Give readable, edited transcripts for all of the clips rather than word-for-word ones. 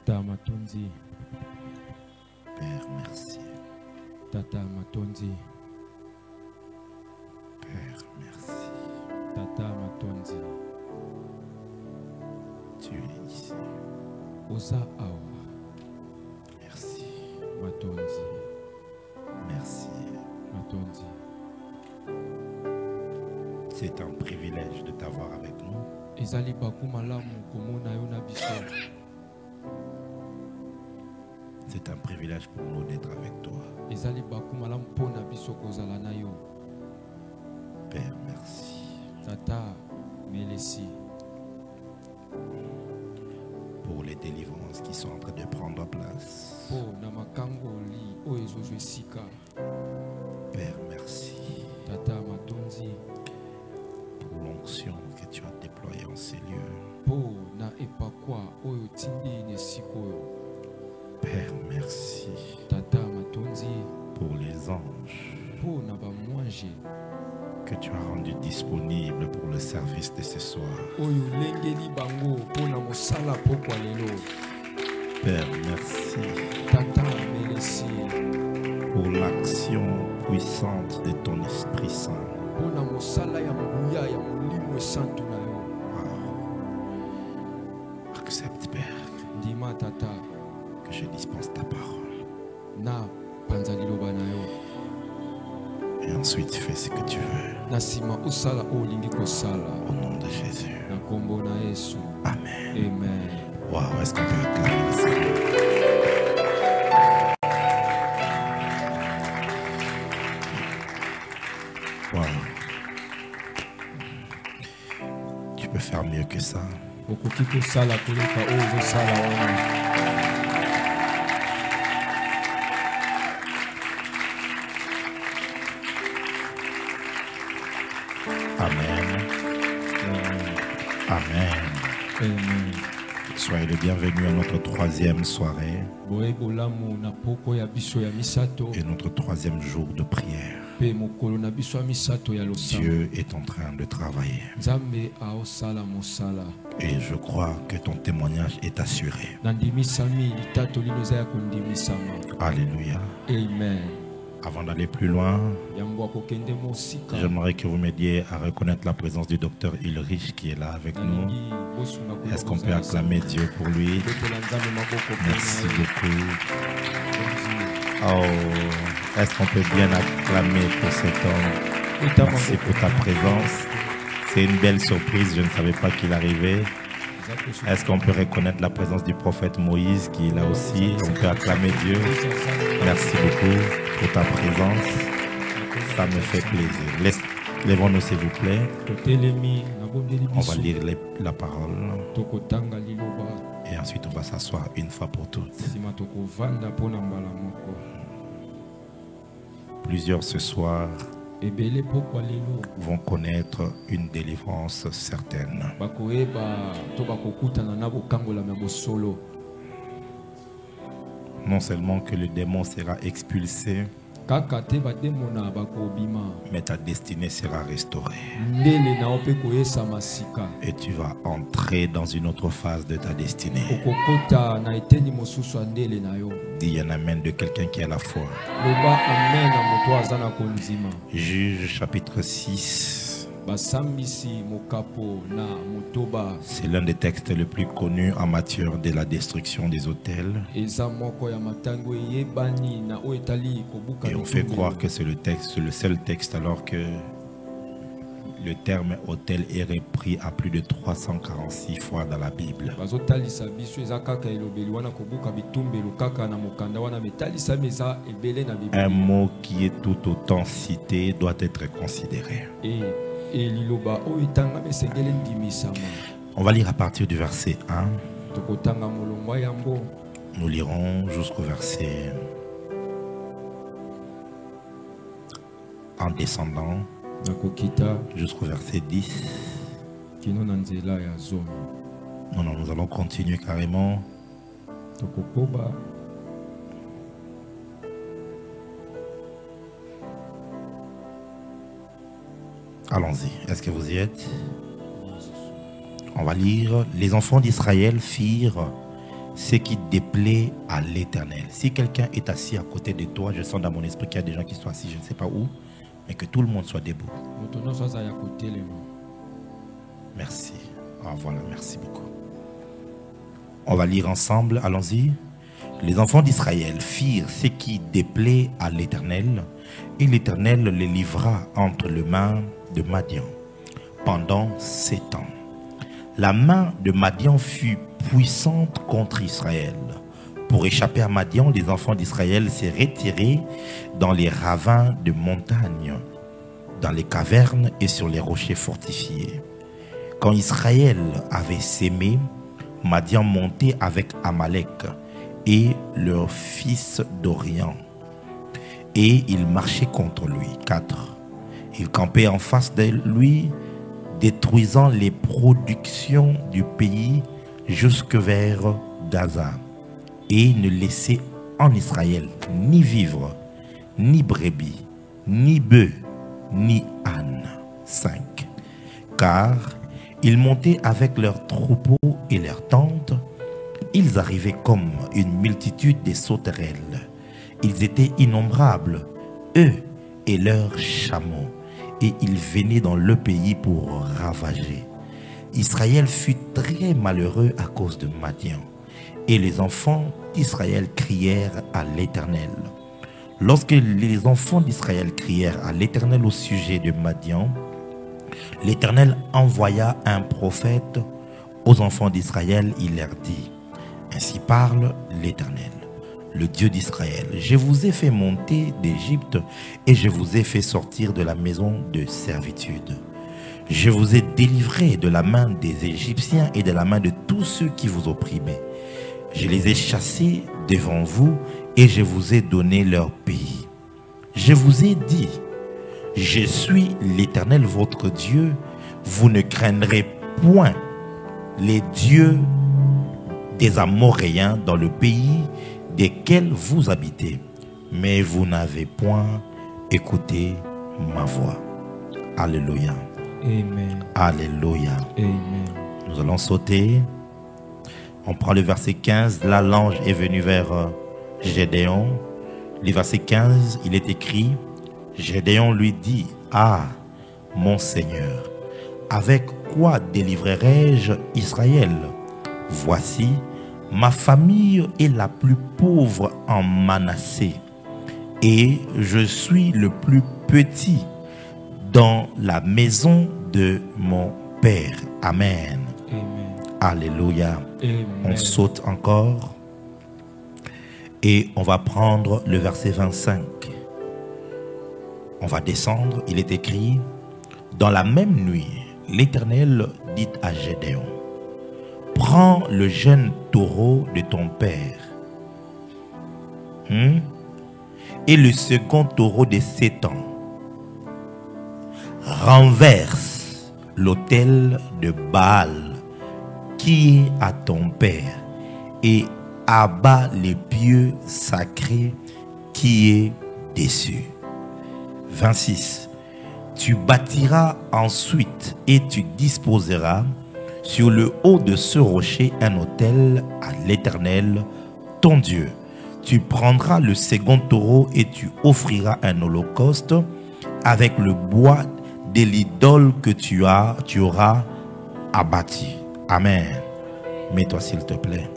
Tata Matonzi. Père, merci. Tata Matonzi. Père, merci. Tata Matonzi. Tu es ici. Osa Awa. Merci. Matonzi. Merci. Matonzi. C'est un privilège de t'avoir avec nous. Ezali baku malamu komona yo na biso. C'est un privilège pour nous d'être avec toi. Ezali baku malamu pona biso kozala na yo. Père, merci. Tata Melesi. Pour les délivrances qui sont en train de prendre place. Po na makango li o ezozo esika. Père, merci. Tata Matonzi. Pour l'onction que tu as déployée en ces lieux. Po na epakwa oyo tindi nesikoyo. Père, merci. Tata Matonzi. Pour les anges Po na ba mwange que tu as rendu disponibles pour le service de ce soir. oyo lengeli bango po na mosala pokwa lelo. Père, merci. Tata Melesi. Pour l'action puissante de ton Esprit Saint. Po na mosala ya nguya ya molimo santu na yo. Accepte, Père, Ndima tata que je dispense ta parole. na panza liloba na yo. Et ensuite, fais ce que tu veux. Na sima osala o olingi kosala. Au nom de Jésus. Na kombo na Yesu. Amen. Amen. Waouh, est-ce qu'on peut acclamer le Seigneur? Waouh. Tu peux faire mieux que ça. Okoki kosala koleka oyo ozosala wana. Amen. Amen. Amen. Soyez les bienvenus à notre troisième soirée Boye bolamu na poko ya biso ya misato. et notre troisième jour de prière. Pe mokolo na biso ya misato ya losambo. Dieu est en train de travailler. Nzambe aosala mosala. Et je crois que ton témoignage est assuré. Nandimisami litato lino eza ya kondimisama. Alléluia. Amen. Avant d'aller plus loin, Yango akokende mosika. j'aimerais que vous m'aidiez à reconnaître la présence du docteur Ulrich qui est là avec nous. Nalingi bosunga koyo Est-ce qu'on peut kozala acclamer Dieu pour lui? Betola Nzambe maboko Merci pena ye. beaucoup. Bonzi. Oh, est-ce qu'on peut bien acclamer pour cet homme? Eta Merci maboko pour ta pena. présence. C'est une belle surprise, je ne savais pas qu'il arrivait. Est-ce qu'on peut reconnaître la présence du prophète Moïse qui est là aussi? On peut acclamer Dieu. Merci beaucoup pour ta présence. Ça me fait plaisir. Lèvons-nous s'il vous plaît. Totelemi nabondeli On va biso. lire la parole Tokotanga liloba. et ensuite on va s'asseoir une fois pour toutes. Sima tokovanda pona mbala moko. Plusieurs ce soir Ebele pokwa lelo. vont connaître une délivrance certaine. Bakoyeba to bakokutana na bokangola ya bosolo. Non seulement que le démon sera expulsé, Kaka te bademona bakobima. mais ta destinée sera restaurée. Ndele na ope koyesa masika. Et tu vas entrer dans une autre phase de ta destinée. Okokota na eteni mosusu ya ndele na yo. Dis un amen de quelqu'un qui a la foi. Loba amen na moto aza na konzima. Juge chapitre 6. Basambisi mokapo na motoba. C'est l'un des textes les plus connus en matière de la destruction des autels. Eza moko ya matango eyebani na oyo etali kobuka. Et on fait croire que c'est le seul texte alors que le terme autel est repris à plus de 346 fois dans la Bible. Bazotalisa biso eza kaka elobeli wana kobuka bitumbelo kaka na mokanda wana metalisa meza ebele na Un Bible. mot qui est tout autant cité doit être considéré. Et liloba oyo etanga mesengele ndimisama. On va lire à partir du verset 1. Tokotanga molongwa yango. Nous lirons jusqu'au verset en descendant Nakokita jusqu'au verset 10. kino na nzela ya zomi. Non, nous allons continuer carrément. Tokokoba Allons-y. Est-ce que vous y êtes? On va lire. Les enfants d'Israël firent ce qui déplaît à l'Éternel. Si quelqu'un est assis à côté de toi, je sens dans mon esprit qu'il y a des gens qui sont assis, je ne sais pas où, mais que tout le monde soit debout. Merci. Ah, voilà, merci beaucoup. On va lire ensemble, allons-y. Les enfants d'Israël firent ce qui déplaît à l'Éternel, et l'Éternel les livra entre les mains de Madian pendant 7 ans. La main de Madian fut puissante contre Israël. Pour échapper à Madian, les enfants d'Israël s'est retirés dans les ravins de montagne, dans les cavernes et sur les rochers fortifiés. Quand Israël avait sémé, Madian montait avec Amalek et leur fils d'Orient. Et il marchait contre lui. 4. Il campait en face de lui, détruisant les productions du pays jusque vers Gaza. Et ne laissait en Israël ni vivre, ni brebis, ni bœufs, ni ânes. 5. Car ils montaient avec leurs troupeaux et leurs tentes. Ils arrivaient comme une multitude de sauterelles. Ils étaient innombrables, eux et leurs chameaux. Et ils venaient dans le pays pour ravager. Israël fut très malheureux à cause de Madian. Et les enfants d'Israël crièrent à l'Éternel. Lorsque les enfants d'Israël crièrent à l'Éternel au sujet de Madian, l'Éternel envoya un prophète aux enfants d'Israël. Il leur dit: ainsi parle l'Éternel, le Dieu d'Israël. Je vous ai fait monter d'Égypte et je vous ai fait sortir de la maison de servitude. Je vous ai délivré de la main des Égyptiens et de la main de tous ceux qui vous opprimaient. Je les ai chassés devant vous et je vous ai donné leur pays. Je vous ai dit: je suis l'Éternel votre Dieu. Vous ne craindrez point les dieux des Amoréens dans le pays desquels vous habitez. Mais vous n'avez point écouté ma voix. Alléluia. Amen. Alléluia. Amen. Nous allons sauter. On prend le verset 15. Là, l'ange est venu vers Gédéon. Le verset 15, il est écrit: Gédéon lui dit: ah, mon Seigneur, avec quoi délivrerai-je Israël? Voici, ma famille est la plus pauvre en Manassé, et je suis le plus petit dans la maison de mon Père. Amen. Amen. Alléluia. Amen. On saute encore et on va prendre le verset 25. On va descendre. Il est écrit: dans la même nuit, l'Éternel dit à Gédéon: prends le jeune taureau de ton père et le second taureau de 7 ans. Renverse l'autel de Baal qui est à ton père et abat les pieux sacrés qui est dessus. 26. Tu bâtiras ensuite et tu disposeras sur le haut de ce rocher un autel à l'Éternel, ton Dieu. Tu prendras le second taureau et tu offriras un holocauste avec le bois de l'idole que tu auras abattu. Amen. Mets-toi s'il te plaît.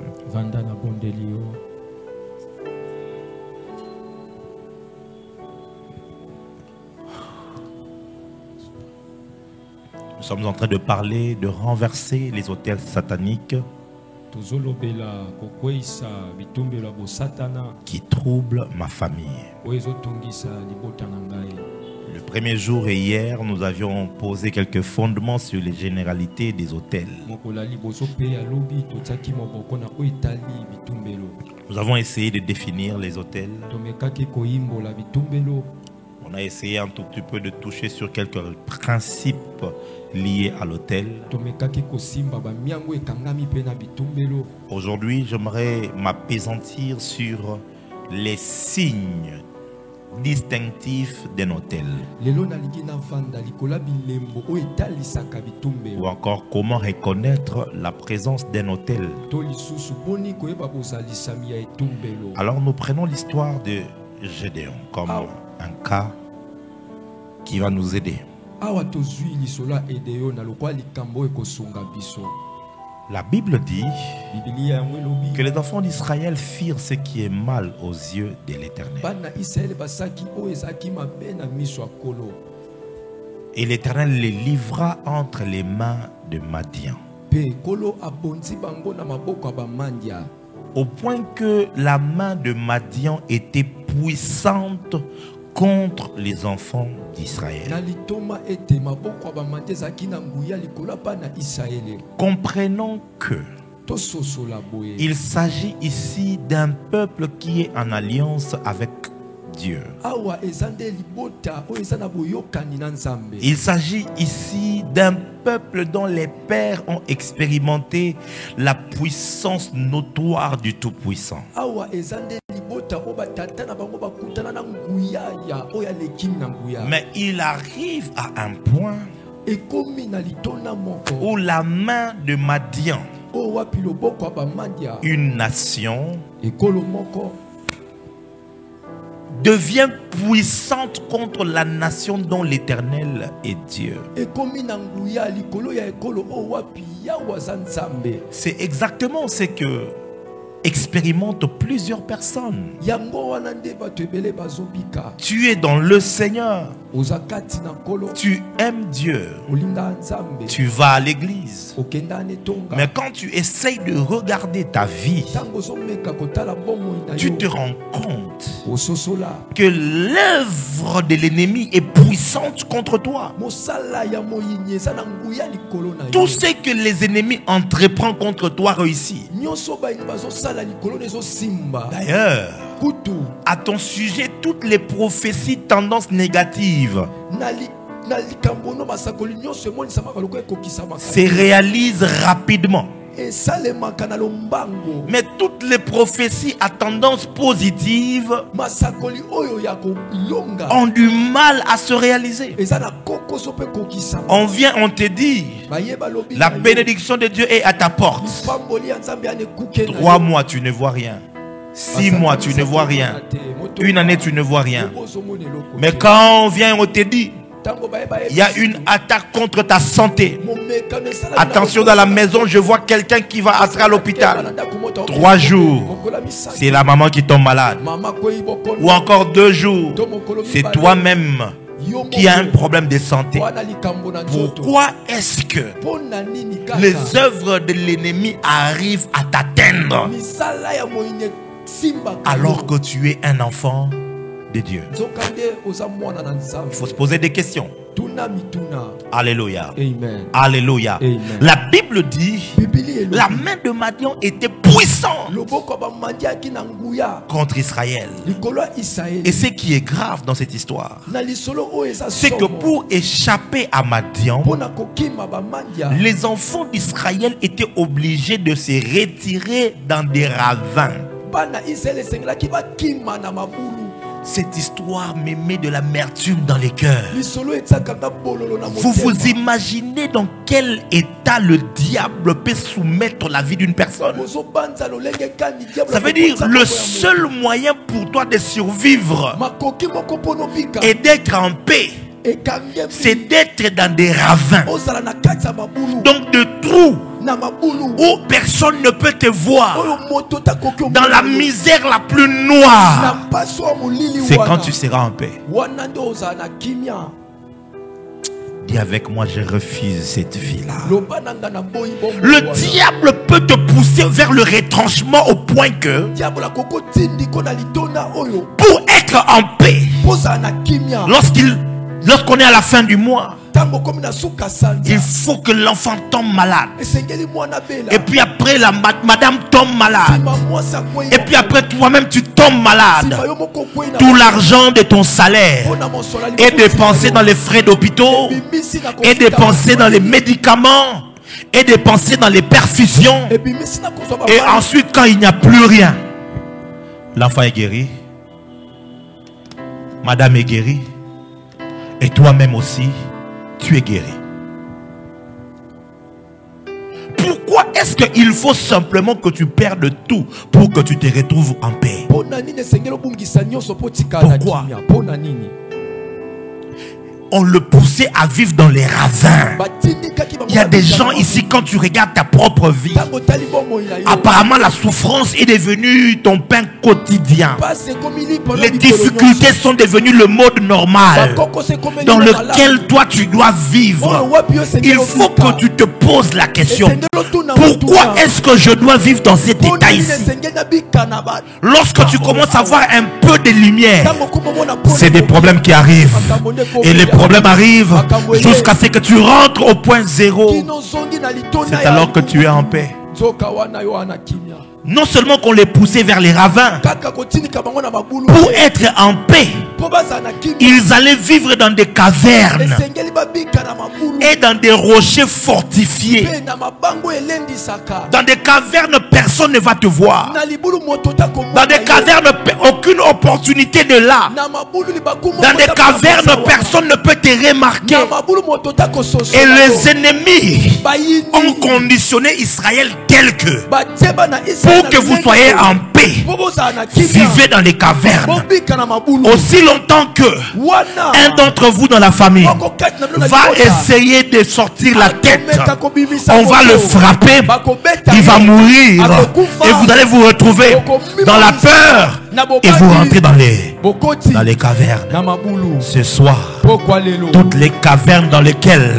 Nous sommes en train de parler de renverser les autels sataniques qui troublent ma famille. Le premier jour et hier, nous avions posé quelques fondements sur les généralités des autels. Nous avons essayé de définir les autels. On a essayé un tout petit peu de toucher sur quelques principes liés à l'autel. Aujourd'hui, j'aimerais m'appesantir sur les signes distinctif d'un hôtel? Ou encore, comment reconnaître la présence d'un hôtel? Alors nous prenons l'histoire de Gédéon comme un cas qui va nous aider. La Bible dit que les enfants d'Israël firent ce qui est mal aux yeux de l'Éternel. Et l'Éternel les livra entre les mains de Madian. Au point que la main de Madian était puissante contre les enfants d'Israël. Comprenons que il s'agit ici d'un peuple qui est en alliance avec Dieu. Il s'agit ici d'un peuple dont les pères ont expérimenté la puissance notoire du Tout-Puissant. Mais il arrive à un point où la main de Madian, une nation, devient puissante contre la nation dont l'Éternel est Dieu. C'est exactement ce que expérimentent plusieurs personnes. Tu es dans le Seigneur, tu aimes Dieu, tu vas à l'église, mais quand tu essayes de regarder ta vie, tu te rends compte que l'œuvre de l'ennemi est puissante contre toi. Tout ce que les ennemis entreprennent contre toi réussit. D'ailleurs, à ton sujet, toutes les prophéties tendances négatives se réalisent rapidement. Mais toutes les prophéties à tendance positive ont du mal à se réaliser. On vient, on te dit, la bénédiction de Dieu est à ta porte. 3 mois, tu ne vois rien. 6 mois, tu ne vois rien. 1 année, tu ne vois rien. Mais quand on vient, on te dit, il y a une attaque contre ta santé. Attention, dans la maison, je vois quelqu'un qui va entrer à l'hôpital. 3 jours, c'est la maman qui tombe malade. Ou encore 2 jours, c'est toi-même qui a un problème de santé. Pourquoi est-ce que les œuvres de l'ennemi arrivent à t'atteindre alors que tu es un enfant de Dieu? Il faut se poser des questions. Alléluia. Amen. Alléluia. Amen. La Bible dit la main de Madian était puissante contre Israël. Et ce qui est grave dans cette histoire, c'est que pour échapper à Madian, les enfants d'Israël étaient obligés de se retirer dans des ravins. Cette histoire me met de l'amertume dans les cœurs. Vous vous imaginez dans quel état le diable peut soumettre la vie d'une personne? Ça veut dire le seul moyen pour toi de survivre et d'être en paix, c'est d'être dans des ravins, donc de trous où personne ne peut te voir, dans la misère la plus noire. C'est quand tu seras en paix. Dis avec moi, je refuse cette vie-là. Le diable peut te pousser vers le retranchement au point que, pour être en paix, lorsqu'on est à la fin du mois, il faut que l'enfant tombe malade. Et puis après, madame tombe malade. Et puis après, toi-même, tu tombes malade. Tout l'argent de ton salaire est dépensé dans les frais d'hôpitaux, est dépensé dans les médicaments, est dépensé dans les perfusions. Et ensuite, quand il n'y a plus rien, l'enfant est guéri. Madame est guérie. Et toi-même aussi, tu es guéri. Pourquoi est-ce qu'il faut simplement que tu perdes tout pour que tu te retrouves en paix? Pourquoi? On le poussait à vivre dans les ravins. Il y a des gens ici, quand tu regardes ta propre vie, apparemment la souffrance est devenue ton pain quotidien. Les difficultés sont devenues le mode normal dans lequel toi tu dois vivre. Il faut que tu te poses la question: pourquoi est-ce que je dois vivre dans cet état ici? Lorsque tu commences à voir un peu de lumière, c'est des problèmes qui arrivent. Et les problèmes arrivent jusqu'à ce que tu rentres au point zéro. C'est alors que tu es en paix. Non seulement qu'on les poussait vers les ravins pour être en paix, ils allaient vivre dans des cavernes et dans des rochers fortifiés. Dans des cavernes, personne ne va te voir. Dans des cavernes, aucune opportunité n'est là. Dans des cavernes, personne ne peut te remarquer. Et les ennemis ont conditionné Israël tel que pour que vous soyez en paix, vivez dans les cavernes. Aussi longtemps que un d'entre vous dans la famille va essayer de sortir la tête, on va le frapper, il va mourir, et vous allez vous retrouver dans la peur et vous rentrez dans les cavernes. Ce soir, toutes les cavernes dans lesquelles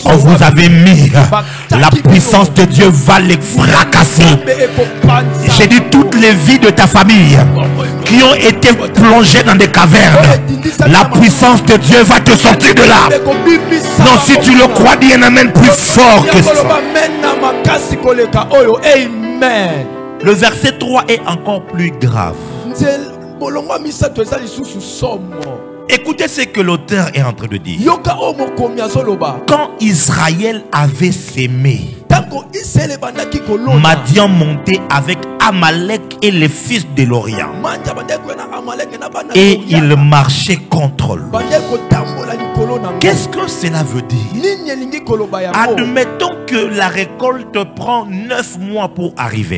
on vous avait mis, la puissance de Dieu va les fracasser. J'ai dit toutes les vies de ta famille qui ont été plongées dans des cavernes, la puissance de Dieu va te sortir de là. Non, si tu le crois, dis un amen plus fort que ça. Le verset 3 est encore plus grave. Écoutez ce que l'auteur est en train de dire. Quand Israël avait sémé, Madian montait avec Amalek et les fils de l'Orient, et il marchait contre lui. Qu'est-ce que cela veut dire? Admettons que la récolte prend 9 mois pour arriver.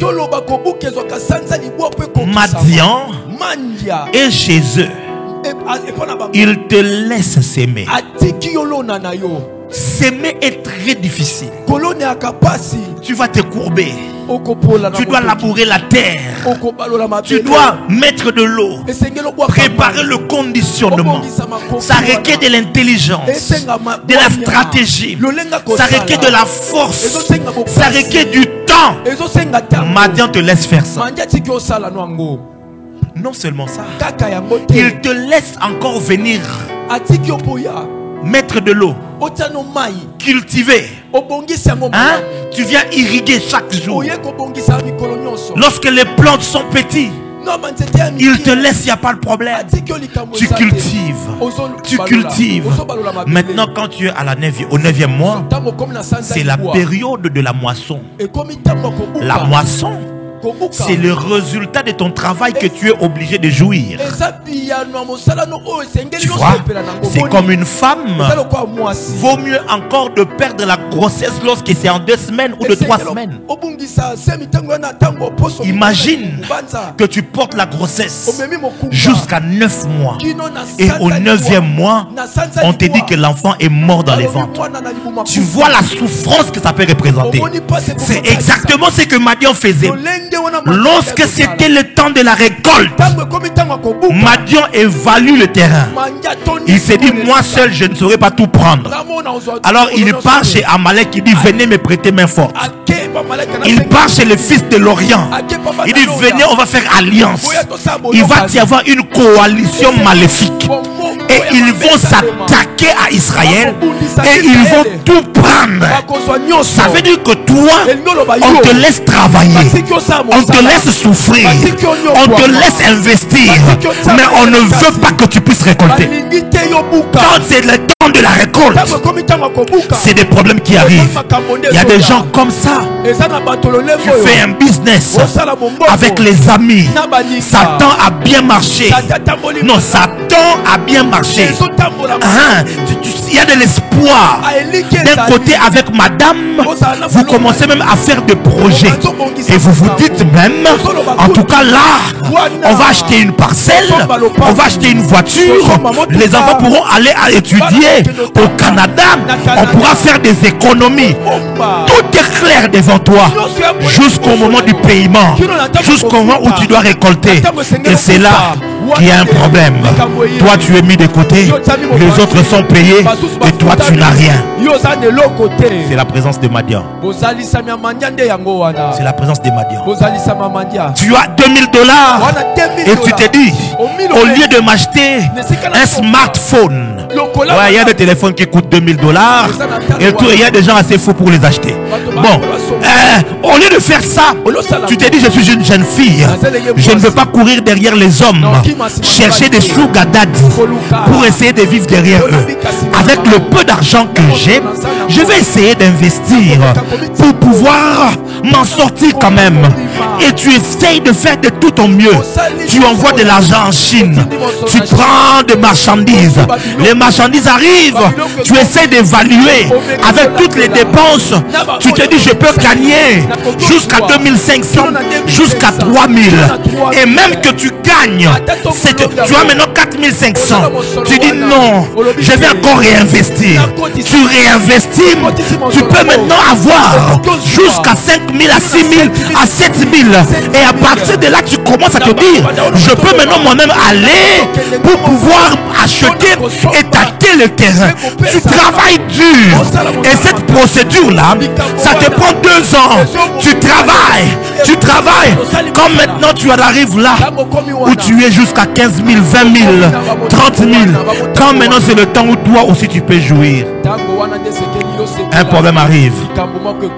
Madian est chez eux. Il te laisse s'aimer. S'aimer est très difficile. Tu vas te courber. Tu dois labourer la terre. Tu dois mettre de l'eau. Préparer le conditionnement. Ça requiert de l'intelligence, de la stratégie. Ça requiert de la force. Ça requiert du temps. Madian te laisse faire ça. Non seulement ça, il te laisse encore venir mettre de l'eau, cultiver, hein? Tu viens irriguer chaque jour. Lorsque les plantes sont petites, il te laisse, il n'y a pas de problème. Tu cultives. Maintenant, quand tu es à au 9e mois, c'est la période de la moisson. La moisson, c'est le résultat de ton travail que tu es obligé de jouir. Tu vois, c'est comme une femme. Vaut mieux encore de perdre la grossesse lorsque c'est en 2 semaines ou de 3 semaines. Imagine que tu portes la grossesse jusqu'à 9 mois. Et au 9e mois, on te dit que l'enfant est mort dans les ventres. Tu vois la souffrance que ça peut représenter. C'est exactement ce que Madian faisait. Lorsque c'était le temps de la récolte, Madian évalue le terrain. Il s'est dit, moi seul je ne saurais pas tout prendre. Alors il part chez Amalek, il dit, venez me prêter main forte. Il part chez les fils de l'Orient. Il dit, venez, on va faire alliance. Il va y avoir une coalition maléfique. Et ils vont s'attaquer à Israël. Et ils vont tout prendre. Ça veut dire que toi, on te laisse travailler, on te laisse souffrir, on te laisse investir, mais on ne veut pas que tu puisses récolter. Quand c'est le temps de la récolte, c'est des problèmes qui arrivent. Il y a des gens comme ça. Tu fais un business avec les amis, Satan a bien marché. Non, Satan a bien marché. Il y a de l'espoir. D'un côté, avec madame, vous commencez même à faire des projets. Et vous vous dites même, en tout cas là, on va acheter une parcelle, on va acheter une voiture, les enfants pourront aller à étudier au Canada, on pourra faire des économies. Tout est clair devant toi jusqu'au moment du paiement, jusqu'au moment où tu dois récolter. Et c'est là qu'il y a un problème. Toi tu es mis de côté, les autres sont payés et toi tu n'as rien. C'est la présence de Madian. C'est la présence de Madian. Tu as $2000 et tu te dis, au lieu de m'acheter un smartphone, ouais, il y a des téléphones qui coûtent $2000 et tout, il y a des gens assez fous pour les acheter. Bon, au lieu de faire ça, tu te dis, je suis une jeune fille, je ne veux pas courir derrière les hommes, chercher des sugar daddy pour essayer de vivre derrière eux. Avec le peu d'argent que j'ai, je vais essayer d'investir pour pouvoir m'en sortir quand même. Et tu essayes de faire de tout ton mieux. Tu envoies de l'argent en Chine, tu prends des marchandises, les marchandises arrivent, tu essaies d'évaluer avec toutes les dépenses, tu te dis je peux gagner jusqu'à 2500, jusqu'à 3000, et même que tu gagnes, tu as maintenant 4500, tu dis non, je vais encore réinvestir. Tu réinvestis, tu peux maintenant avoir jusqu'à 5000 à 6000 à 7000, et à partir de là tu commences à te dire je peux maintenant moi-même aller pour pouvoir acheter et tâter le terrain. Tu travailles dur, et cette procédure là ça te prend 2 ans. Tu travailles comme maintenant tu arrives là où tu es jusqu'à 15 000, 20 000, 30 000. Quand maintenant c'est le temps où toi aussi tu peux jouir, un problème arrive.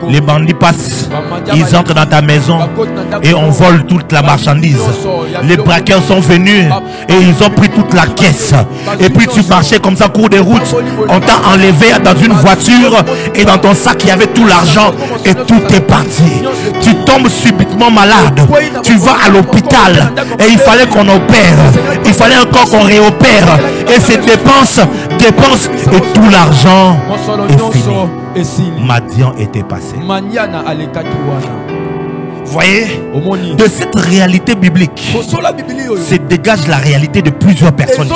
Les bandits passent, ils entrent dans ta maison et on vole toute la marchandise. Les braqueurs sont venus et ils ont pris toute la caisse. Et puis tu marchais comme ça cours des routes, on t'a enlevé dans une voiture et dans ton sac il y avait tout l'argent et tout est parti. Tu tombes subitement malade, tu vas à l'hôpital et il fallait qu'on opère, il fallait encore qu'on réopère, et ces dépenses et tout l'argent est fini. Madian était passé. Voyez, de cette réalité biblique se dégage la réalité de plusieurs personnes.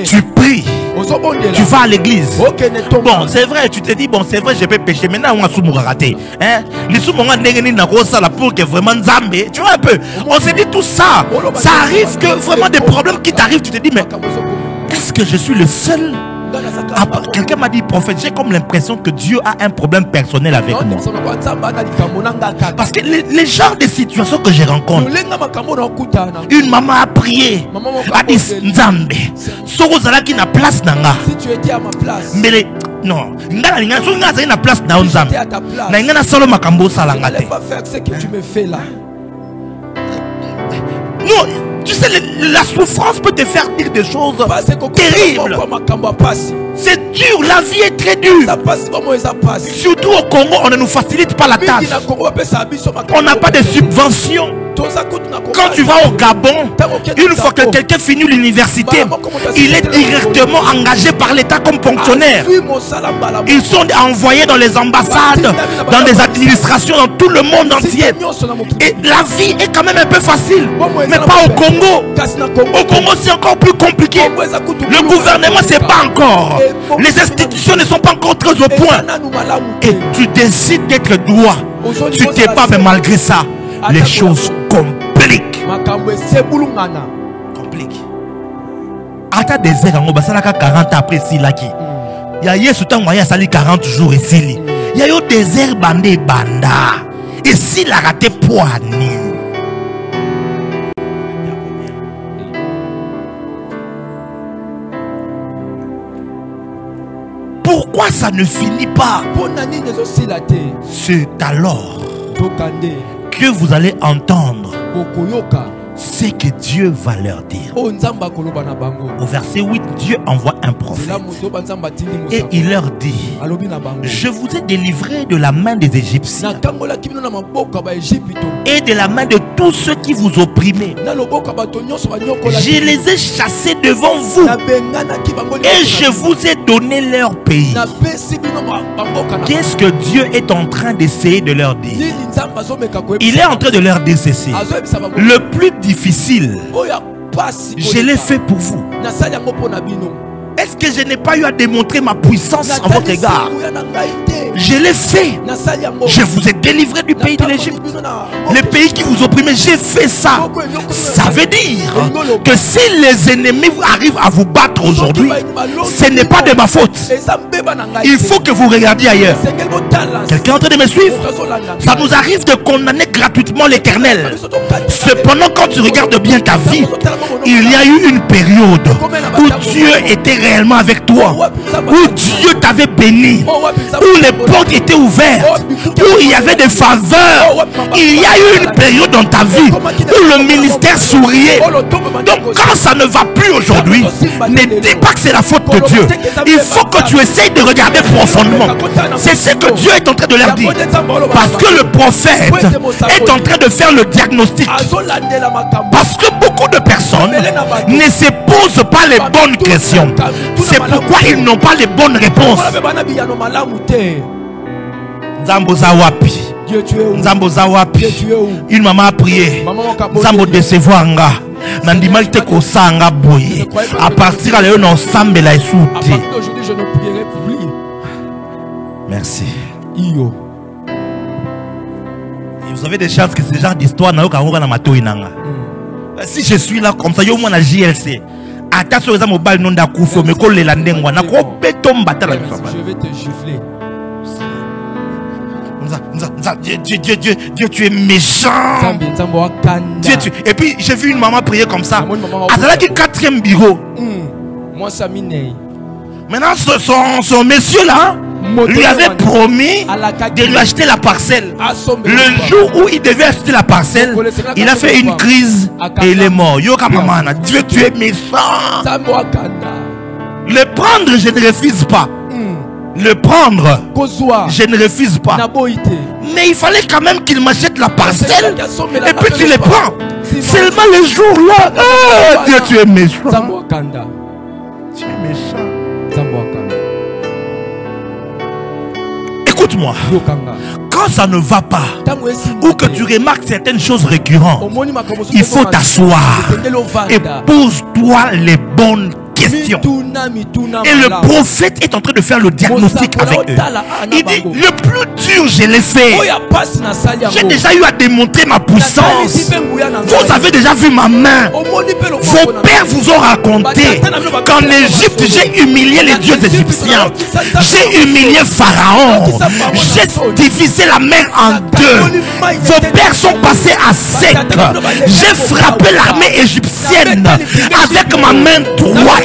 Tu pries, tu vas à l'église. Bon, c'est vrai, tu te dis, bon, c'est vrai, je peux pécher. Maintenant, on a sous raté. Pour que vraiment Zambé, tu vois un peu. On s'est dit tout ça. Ça arrive que vraiment des problèmes qui t'arrivent. Tu te dis, mais est-ce que je suis le seul? Quelqu'un m'a dit, prophète, j'ai comme l'impression que Dieu a un problème personnel avec moi. Parce que les genres de situations que je rencontre, une maman a prié, a dit Nzambe, Sorozala qui n'a place nanga. Mais non, Nzambe n'a place na Nzambe. Na solo makambo salangate. Ne pas faire ce que tu me fais là. Non. Tu sais, la souffrance peut te faire dire des choses terribles. C'est dur, la vie est très dure. Surtout au Congo, on ne nous facilite pas la tâche. On n'a pas de subventions. Quand tu vas au Gabon, une fois que quelqu'un finit l'université, il est directement engagé par l'État comme fonctionnaire. Ils sont envoyés dans les ambassades, dans des administrations dans tout le monde entier. Et la vie est quand même un peu facile, mais pas au Congo. Au Congo, c'est encore plus compliqué. Le gouvernement, c'est pas encore. Les institutions ne sont pas encore très au point. Et tu décides d'être droit. Tu t'es pas, mais malgré ça, les choses compliquent. Ata désert en Obasalaka 40 après Silaki. Il y a Yesu Tangoya Sali 40 jours et Sili. Il y a eu désert bandé banda. Et s'il a raté poignée. Pourquoi Pourquoi ça ne finit pas? C'est alors que vous allez entendre ce que Dieu va leur dire. Au verset 8, Dieu envoie un prophète et il leur dit: je vous ai délivré de la main des Égyptiens et de la main de tous ceux qui vous opprimaient. Je les ai chassés devant vous et je vous ai donné leur pays. Qu'est-ce que Dieu est en train d'essayer de leur dire? Il est en train de leur dire ceci: le plus difficile, je l'ai fait pour vous. Est-ce que je n'ai pas eu à démontrer ma puissance en votre égard? Je l'ai fait. Je vous ai délivré du pays de l'Égypte, les pays qui vous opprimaient. J'ai fait ça. Ça veut dire que si les ennemis arrivent à vous battre aujourd'hui, ce n'est pas de ma faute. Il faut que vous regardiez ailleurs. Quelqu'un est en train de me suivre? Ça nous arrive de condamner gratuitement l'Éternel. Cependant, quand tu regardes bien ta vie, il y a eu une période où Dieu était réellement avec toi, où Dieu t'avait béni, où les portes étaient ouvertes, où il y avait des faveurs. Il y a eu une période dans ta vie où le ministère souriait. Donc quand ça ne va plus aujourd'hui, ne dis pas que c'est la faute de Dieu. Il faut que tu essayes de regarder profondément. C'est ce que Dieu est en train de leur dire, parce que le prophète est en train de faire le diagnostic. Parce que beaucoup de personnes ne se posent pas les bonnes questions. C'est pourquoi ils n'ont pas les bonnes réponses. Nzambo Zawapi. Nzambo Zawapi. Une maman a prié. Nzambo décevoir nga. Nandimalité ko sanga boye. À partir de là, ensemble la souti. Je ne prierai plus. Merci. Iyo. Vous avez des chances que ce genre d'histoire n'a aucun rôle dans ma toinanga. Si je suis là comme ça, yo moi na JLC. Attention aux mobile non d'akoufo mais ko le landengwa na ko beton batala. Je vais te gifler. Dieu, tu es méchant. Dieu, et puis j'ai vu une maman prier comme ça. À qui 4e bureau. Moi ça m'énerve. Maintenant son monsieur là lui avait promis de lui acheter la parcelle. Le jour où il devait acheter la parcelle, il a fait une crise et il est mort. Yoka mamana, Dieu, tu es méchant. Le prendre, je ne refuse pas. Le prendre, je ne refuse pas. Mais il fallait quand même qu'il m'achète la parcelle. Et puis tu les prends. Seulement le jour là. Oh, Dieu, tu es méchant. Tu es méchant. Écoute-moi. Quand ça ne va pas, ou que tu remarques certaines choses récurrentes, il faut t'asseoir et pose-toi les bonnes questions. Et le prophète est en train de faire le diagnostic avec eux. Il dit: le plus dur, je l'ai fait. J'ai déjà eu à démontrer ma puissance. Vous avez déjà vu ma main. Vos pères vous ont raconté qu'en Égypte, j'ai humilié les dieux égyptiens. J'ai humilié Pharaon. J'ai divisé la mer en deux. Vos pères sont passés à sec. J'ai frappé l'armée égyptienne avec ma main droite.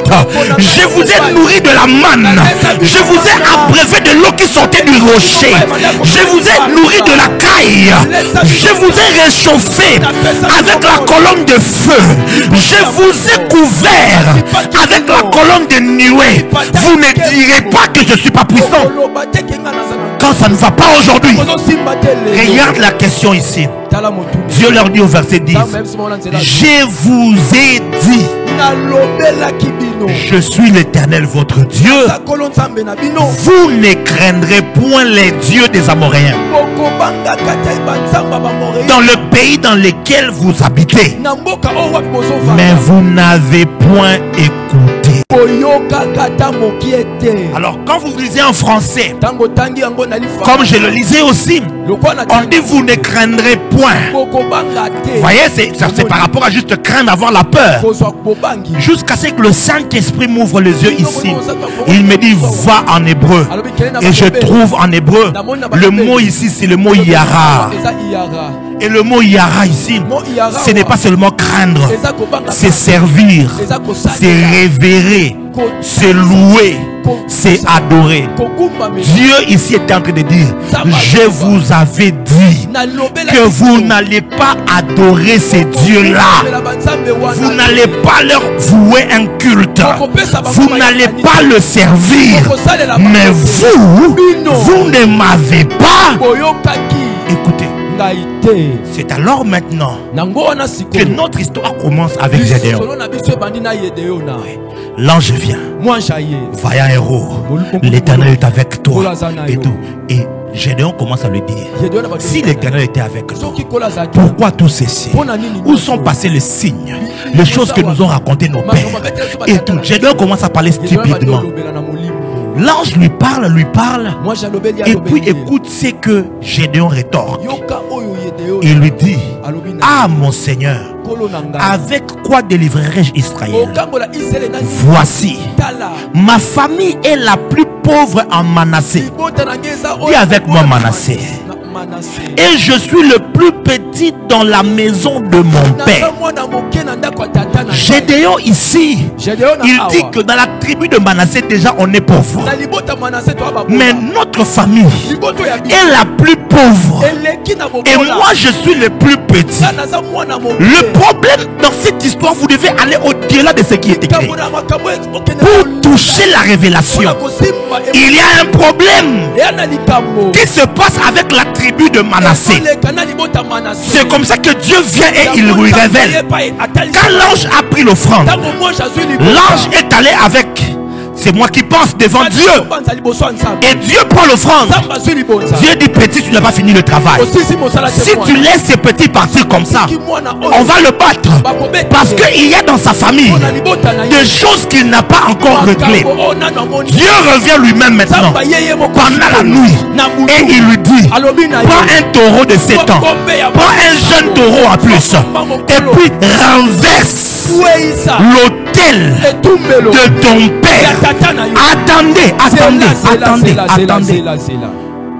Je vous ai nourri de la manne. Je vous ai abreuvé de l'eau qui sortait du rocher. Je vous ai nourri de la caille. Je vous ai réchauffé avec la colonne de feu. Je vous ai couvert avec la colonne de nuée. Vous ne direz pas que je ne suis pas puissant. Quand ça ne va pas aujourd'hui, regarde la question ici. Dieu leur dit au verset 10: je vous ai dit, je suis l'Éternel votre Dieu. Vous ne craindrez point les dieux des Amoréens dans le pays dans lequel vous habitez. Mais vous n'avez point écouté. Alors quand vous lisez en français, comme je le lisais aussi, on dit vous ne craindrez point. Vous voyez, c'est par rapport à juste craindre, avoir la peur. Jusqu'à ce que le Saint-Esprit m'ouvre les yeux ici. Il me dit va en hébreu. Et je trouve en hébreu, le mot ici c'est le mot Yara. Et le mot Yara ici, ce n'est pas seulement craindre, c'est servir, c'est révérer, c'est louer. c'est adorer. Dieu ici est en train de dire, je vous avais dit que vous n'allez pas adorer ces dieux-là. Vous n'allez pas leur vouer un culte. Vous n'allez pas le servir. Mais vous ne m'avez pas écouté. C'est alors maintenant que notre histoire commence avec Gédéon. L'ange vient, vaillant héros, l'Éternel est avec toi et tout. Et Gédéon commence à lui dire, si l'Éternel était avec nous, pourquoi tout ceci? Où sont passés les signes, les choses que nous ont racontées nos pères et tout? Gédéon commence à parler stupidement. L'ange lui parle, et puis écoute ce que Gédéon rétorque. Il lui dit, ah mon Seigneur, avec quoi délivrerai-je Israël? Voici, ma famille est la plus pauvre en Manassé. Dis avec moi Manassé. Et je suis le plus petit dans la maison de mon père. Gédéon ici, il dit que dans la tribu de Manassé déjà on est pauvre. Mais notre famille est la plus pauvre. Et moi je suis le plus petit. Le problème dans cette histoire, vous devez aller au-delà de ce qui est écrit. Pour toucher la révélation, il y a un problème qui se passe avec la tribu de Manassé. C'est comme ça que Dieu vient et il lui révèle. Quand l'ange a pris l'offrande, l'ange est allé avec. C'est moi qui pense devant Dieu. Et Dieu prend l'offrande. Dieu dit, petit, tu n'as pas fini le travail. Si tu laisses ces petits partir comme ça, on va le battre. Parce qu'il y a dans sa famille des choses qu'il n'a pas encore réglées. Dieu revient lui-même maintenant pendant la nuit. Et il lui dit, prends un taureau de 7 ans. Prends un jeune taureau en plus. Et puis renverse l'autel de ton père. Attendez.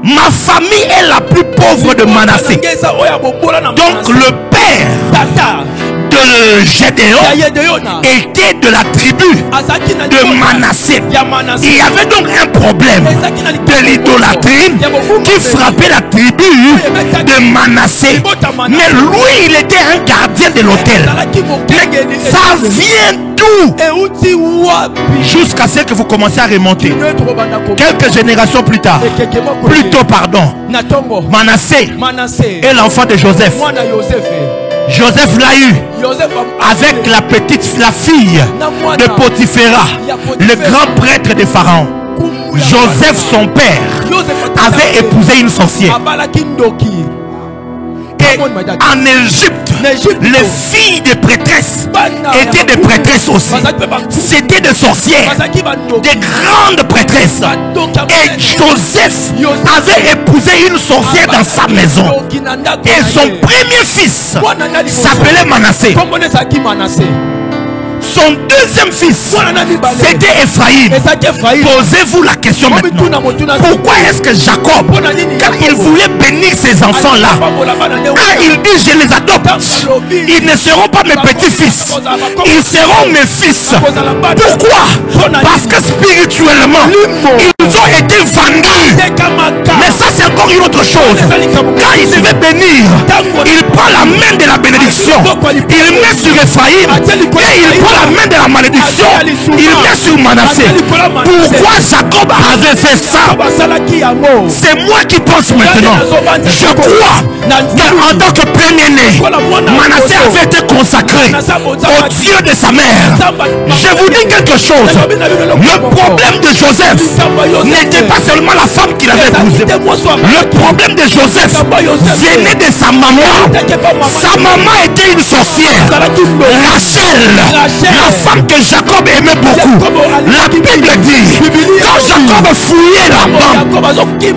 Ma famille est la plus pauvre de Manassé. Donc le père de Gédéon était de la tribu de Manassé. Il y avait donc un problème de l'idolâtrie qui frappait la tribu de Manassé. Mais lui, il était un gardien de l'autel. Mais ça vient d'où? Jusqu'à ce que vous commencez à remonter quelques générations plus tard. Plutôt pardon, Manassé est l'enfant de Joseph. Joseph l'a eu avec la fille de Potiphéra, le grand prêtre de Pharaon. Joseph, son père, avait épousé une sorcière. Et en Égypte, les filles des prêtresses étaient des prêtresses aussi. C'était des sorcières, des grandes prêtresses. Et Joseph avait épousé une sorcière dans sa maison. Et son premier fils s'appelait Manassé. Son deuxième fils, c'était Ephraïm. Posez-vous la question maintenant. Pourquoi est-ce que Jacob, quand il voulait bénir ses enfants-là, il dit je les adopte. Ils ne seront pas mes petits-fils, ils seront mes fils. Pourquoi? Parce que spirituellement, ils ont été vendus. Mais ça, c'est encore une autre chose. Quand il devait bénir, il prend la main de la bénédiction, il met sur Ephraïm et il prend la main de la malédiction, il met sur Manassé. Pourquoi Jacob avait fait ça? C'est moi qui pense maintenant. Je crois qu'en tant que premier-né, Manassé avait été consacré au Dieu de sa mère. Je vous dis quelque chose. Le problème de Joseph n'était pas seulement la femme qu'il avait épousée. Le problème de Joseph venait de sa maman. Sa maman était une sorcière. Rachel, la femme que Jacob aimait beaucoup. La Bible dit, quand Jacob fouillait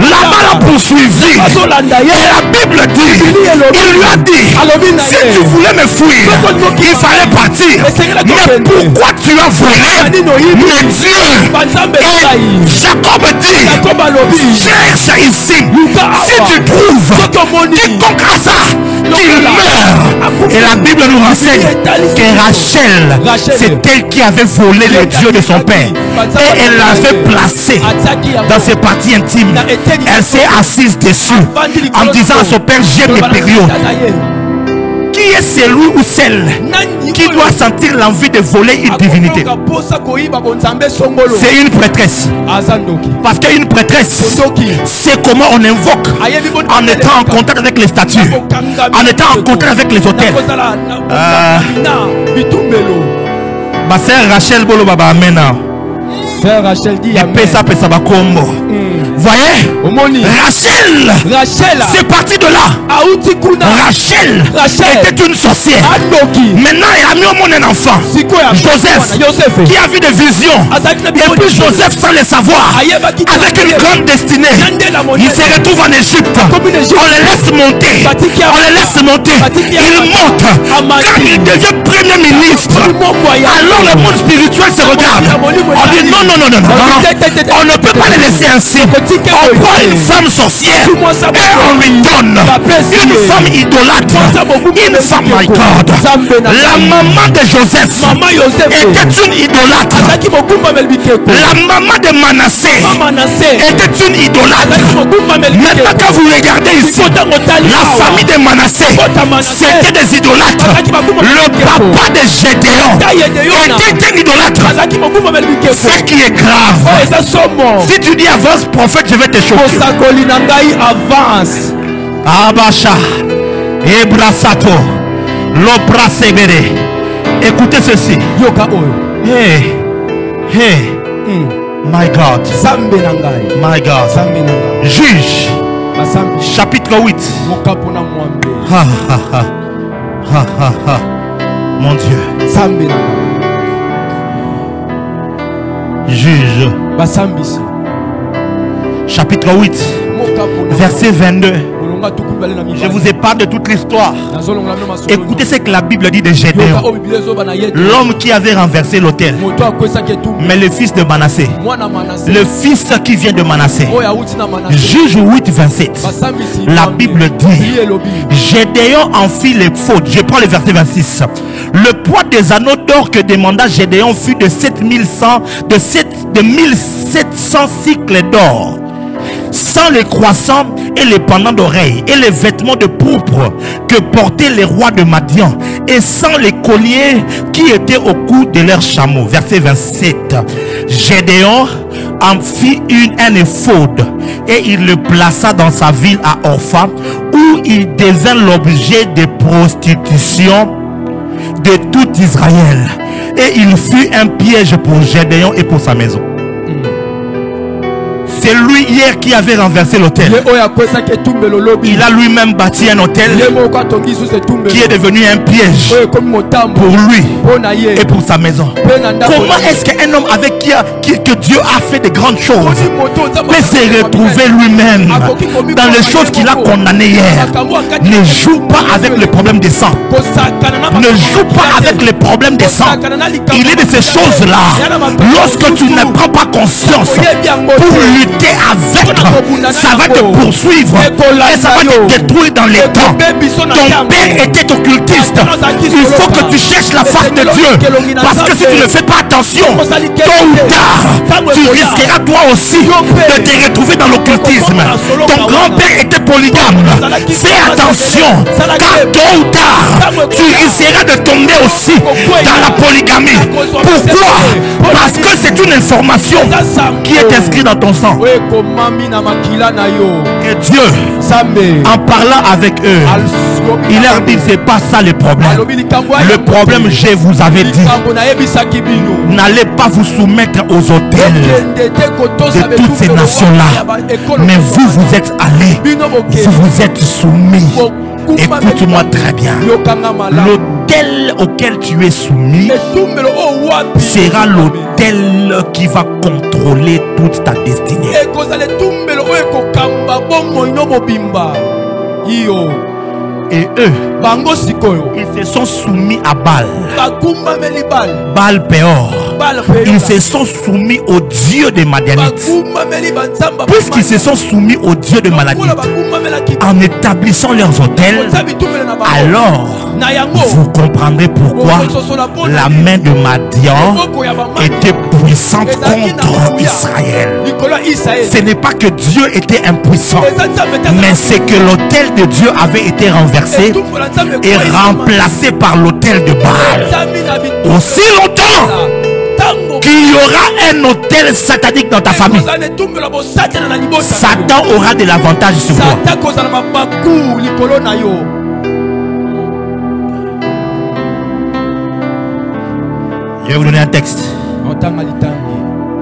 Laban l'a poursuivi. Et la Bible dit, il lui a dit, si tu voulais me fuir, il fallait partir. Mais pourquoi tu as volé mes dieux? Et Jacob dit, cherche ici. Si tu trouves quiconque a sa qu'il meure. Et la Bible nous renseigne que Rachel, c'est elle qui avait volé les dieux de son père. Et elle l'avait placé dans ses parties intimes. Elle s'est assise dessus en disant à son père, j'aime les périodes. Qui est celui ou celle qui doit sentir l'envie de voler une divinité? C'est une prêtresse. Parce qu'une prêtresse, c'est comment on invoque en étant en contact avec les statues, en étant en contact avec les autels. Ma sœur Rachel Bolo Baba Amena. Sœur Rachel dit voyez, Rachel, c'est parti de là. Rachel était une sorcière. Maintenant, elle a mis au monde un enfant, Joseph, qui a vu des visions. Et puis Joseph, sans le savoir, avec une grande destinée, il se retrouve en Égypte. On le laisse monter. Il monte. Quand il devient premier ministre, alors le monde spirituel se regarde. On dit non. On ne peut pas le laisser ainsi. On prend une femme sorcière et on lui donne une femme idolâtre. Une femme, my God. La maman de Joseph était une idolâtre. La maman de Manassé était une idolâtre. Maintenant, quand vous regardez ici, la famille de Manassé, c'était des idolâtres. Le papa de Gédéon était un idolâtre. Ce qui est grave, si tu dis avance prophète, je vais te choquer. Avance. Abasha Ebrasato Lopra Sebere. Écoutez ceci. Hey my God. My God. Juge chapitre 8. Mon Dieu. Juge chapitre 8 verset 22. Je vous épargne de toute l'histoire. Écoutez ce que la Bible dit de Gédéon, l'homme qui avait renversé l'autel, mais le fils de Manassé, le fils qui vient de Manassé. Juge 8 27. La Bible dit, Gédéon en fit les fautes. Je prends le verset 26. Le poids des anneaux d'or que demanda Gédéon fut de 1700 cycles d'or, sans les croissants et les pendants d'oreilles et les vêtements de pourpre que portaient les rois de Madian, et sans les colliers qui étaient au cou de leurs chameaux. Verset 27. Gédéon en fit un éphod et il le plaça dans sa ville à Orpha, où il devint l'objet de prostitution de tout Israël, et il fut un piège pour Gédéon et pour sa maison. C'est lui hier qui avait renversé l'autel. Il a lui-même bâti un hôtel qui est devenu un piège pour lui et pour sa maison. Comment est-ce qu'un homme avec que Dieu a fait de grandes choses peut se retrouver lui-même dans les choses qu'il a condamnées hier? Ne joue pas avec le problème des sangs. Ne joue pas avec le problème des sangs. Il est de ces choses-là, lorsque tu ne prends pas conscience pour lutter avec, ça va te poursuivre et ça va te détruire dans les temps. Ton père était occultiste. Il faut que tu cherches la face de Dieu, parce que si tu ne fais pas attention, tôt ou tard tu risqueras toi aussi de te retrouver dans l'occultisme. Ton grand-père était polygame. Fais attention, car tôt ou tard tu risqueras de tomber aussi dans la polygamie. Pourquoi? Parce que c'est une information qui est inscrite dans ton sang. Et Dieu, en parlant avec eux, il leur dit, c'est pas ça le problème. Le problème, je vous avais dit, n'allez pas vous soumettre aux autels de toutes ces nations-là, mais vous êtes allés, vous êtes soumis. Écoute-moi très bien. L'autel auquel tu es soumis sera l'autel qui va contrôler toute ta destinée. Et eux, ils se sont soumis à Baal. Baal Péor. Ils se sont soumis au Dieu des Madianites. Puisqu'ils se sont soumis au Dieu des Madianites en établissant leurs autels, alors vous comprendrez pourquoi la main de Madian était puissante contre Israël. Ce n'est pas que Dieu était impuissant, mais c'est que l'autel de Dieu avait été renversé et remplacé par l'autel de Baal. Aussi longtemps qu'il y aura un autel satanique dans ta famille, Satan aura de l'avantage sur toi. Je vais vous donner un texte.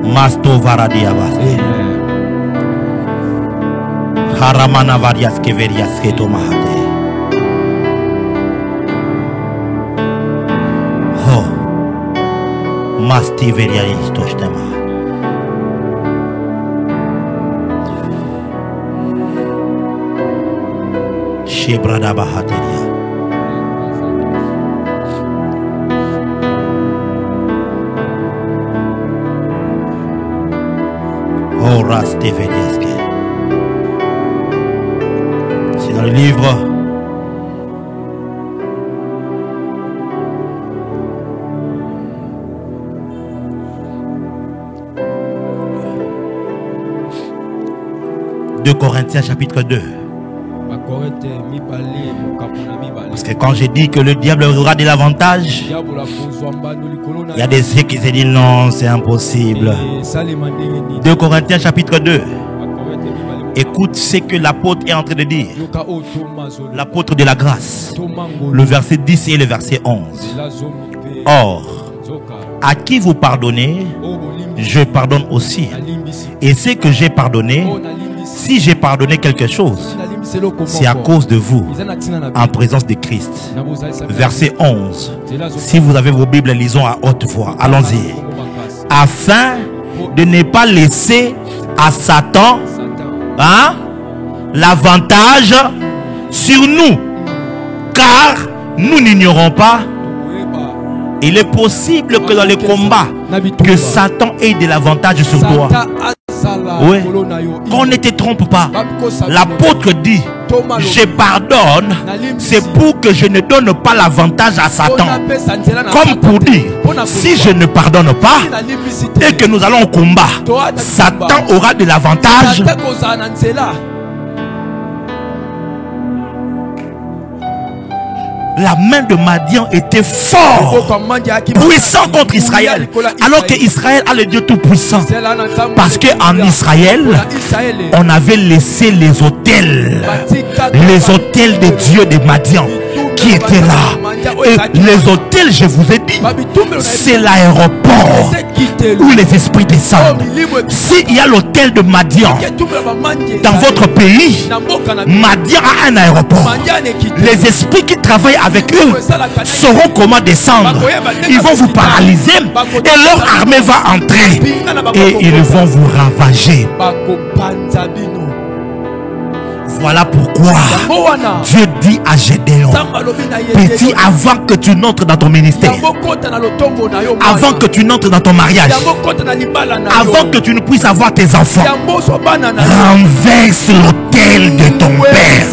Masto Varadi Avaste. Haramana Varias Keverias Ketomahate. Oh. Masti Verias Toshtema. Shebrada Bahateria. C'est dans le livre de Corinthiens chapitre 2. Parce que quand j'ai dit que le diable aura de l'avantage, il y a des ceux qui se disent non, c'est impossible. 2 Corinthiens chapitre 2. Écoute ce que l'apôtre est en train de dire. L'apôtre de la grâce. Le verset 10 et le verset 11. Or, à qui vous pardonnez, je pardonne aussi. Et ce que j'ai pardonné, si j'ai pardonné quelque chose, c'est à cause de vous, en présence de Christ. Verset 11. Si vous avez vos Bibles, lisons à haute voix. Allons-y. Afin de ne pas laisser à Satan l'avantage sur nous. Car nous n'ignorons pas. Il est possible que dans les combats, que Satan ait de l'avantage sur toi. Oui. Qu'on ne te trompe pas. L'apôtre dit, je pardonne, c'est pour que je ne donne pas l'avantage à Satan. Comme pour dire, si je ne pardonne pas et que nous allons au combat, Satan aura de l'avantage. La main de Madian était forte, puissant contre Israël, alors que Israël a le Dieu tout puissant. Parce qu'en Israël, on avait laissé les autels de Dieu de Madian qui étaient là. Et les hôtels, je vous ai dit, c'est l'aéroport où les esprits descendent. S'il y a l'hôtel de Madian dans votre pays, Madian a un aéroport. Les esprits qui travaillent avec eux sauront comment descendre. Ils vont vous paralyser et leur armée va entrer et ils vont vous ravager. Voilà pourquoi Dieu dit à Gédéon, petit, avant que tu n'entres dans ton ministère, avant que tu n'entres dans ton mariage, avant que tu ne puisses avoir tes enfants, renverse l'autel de ton père,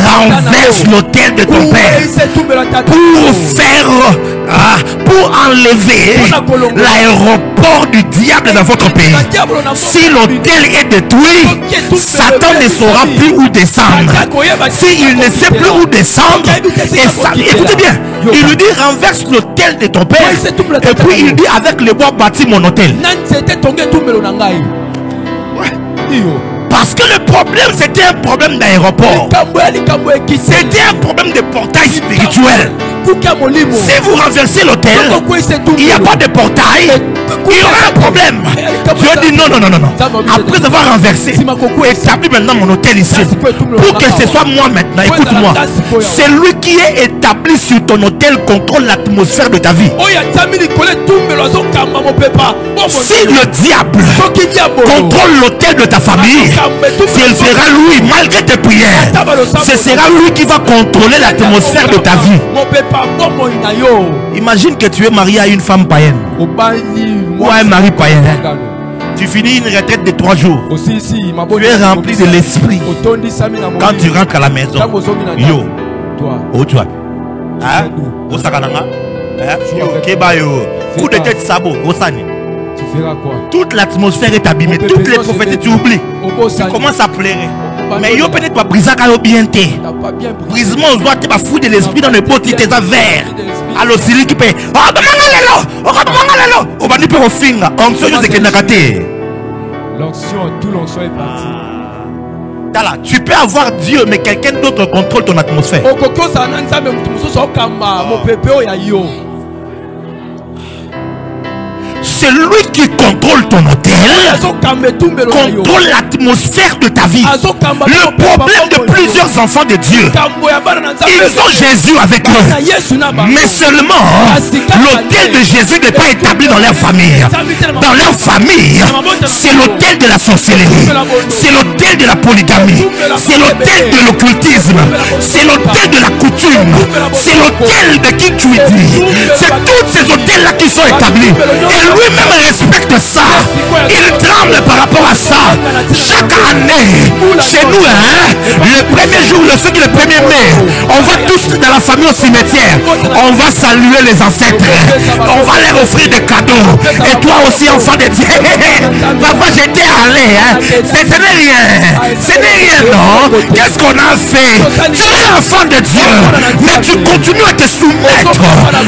renverse l'autel de ton père pour faire, pour enlever l'aéroport du diable dans votre pays. Si l'autel est détruit, Satan ne saura plus où descendre. S'il ne sait plus où descendre, écoutez bien, il lui dit renverse l'autel de ton père, et puis il dit avec le bois bâtis mon autel. Parce que le problème, c'était un problème d'aéroport. C'était un problème de portail spirituel. Si vous renversez l'autel, il n'y a pas de portail, il y aura un problème. Dieu dit non, non, non, non, non. Après avoir renversé, établis maintenant mon autel ici. Pour que ce soit moi maintenant, écoute-moi. Celui qui est établi sur ton autel contrôle l'atmosphère de ta vie. Si le diable contrôle l'autel de ta famille, Ce sera lui, malgré tes prières. Ce sera lui qui va contrôler l'atmosphère de ta vie. Imagine que tu es marié à une femme païenne ou à un mari païen. Tu finis une retraite de 3 jours. Tu es rempli de l'esprit. Quand tu rentres à la maison, yo, oh toi, au Sakananga, coup de tête sabot, au Sani. Tu feras quoi? Toute l'atmosphère est abîmée, toutes les prophéties tu oublies. Tu commences à pleurer. Mais yo peut-être pas briser quand bien té. Brisement on doit te foutre de l'esprit dans le pot qui t'es à verre. Alors c'est qui paye. Oh demande on va nous faire au finger. Onction c'est que nakate. L'onction, tout l'onction est parti. Là, tu peux avoir Dieu mais quelqu'un d'autre contrôle ton atmosphère. C'est lui qui contrôle ton hôtel, contrôle l'atmosphère de ta vie. Le problème de plusieurs enfants de Dieu, ils ont Jésus avec eux, mais seulement l'hôtel de Jésus n'est pas établi dans leur famille. Dans leur famille, c'est l'hôtel de la sorcellerie, c'est l'hôtel de la polygamie, c'est l'hôtel de l'occultisme, c'est l'hôtel de la coutume, c'est l'hôtel de qui tu es dit. C'est tous ces hôtels-là qui sont établis. Et lui-même respecte ça. Il tremble par rapport à ça. Chaque année, chez nous, le premier jour, le 1er mai, on va tous dans la famille au cimetière. On va saluer les ancêtres. On va leur offrir des cadeaux. Et toi aussi, enfant de Dieu. Papa, j'étais allé. Ce n'est rien. Ce n'est rien, non. Qu'est-ce qu'on a fait? Tu es enfant de Dieu. Mais tu continues à te soumettre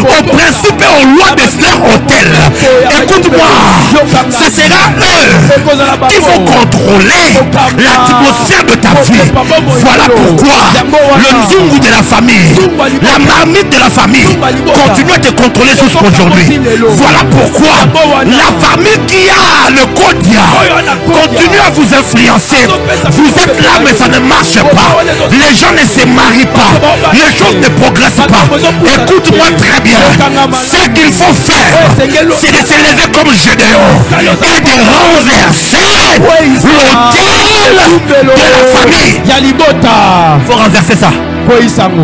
aux principes et aux lois de leur hôtel. Écoute-moi, ce sera eux qui vont contrôler l'atmosphère de ta vie. Voilà pourquoi le nzungu de la famille, la marmite de la famille continue à te contrôler jusqu'aujourd'hui. Voilà pourquoi la famille qui a le Kodia continue à vous influencer. Vous êtes là mais ça ne marche pas. Les gens ne se marient pas. Les choses ne progressent pas. Écoute-moi très bien. Ce qu'il faut faire, c'est de s'élever comme Gédéon et de renverser l'hôtel de la famille. Il faut renverser ça.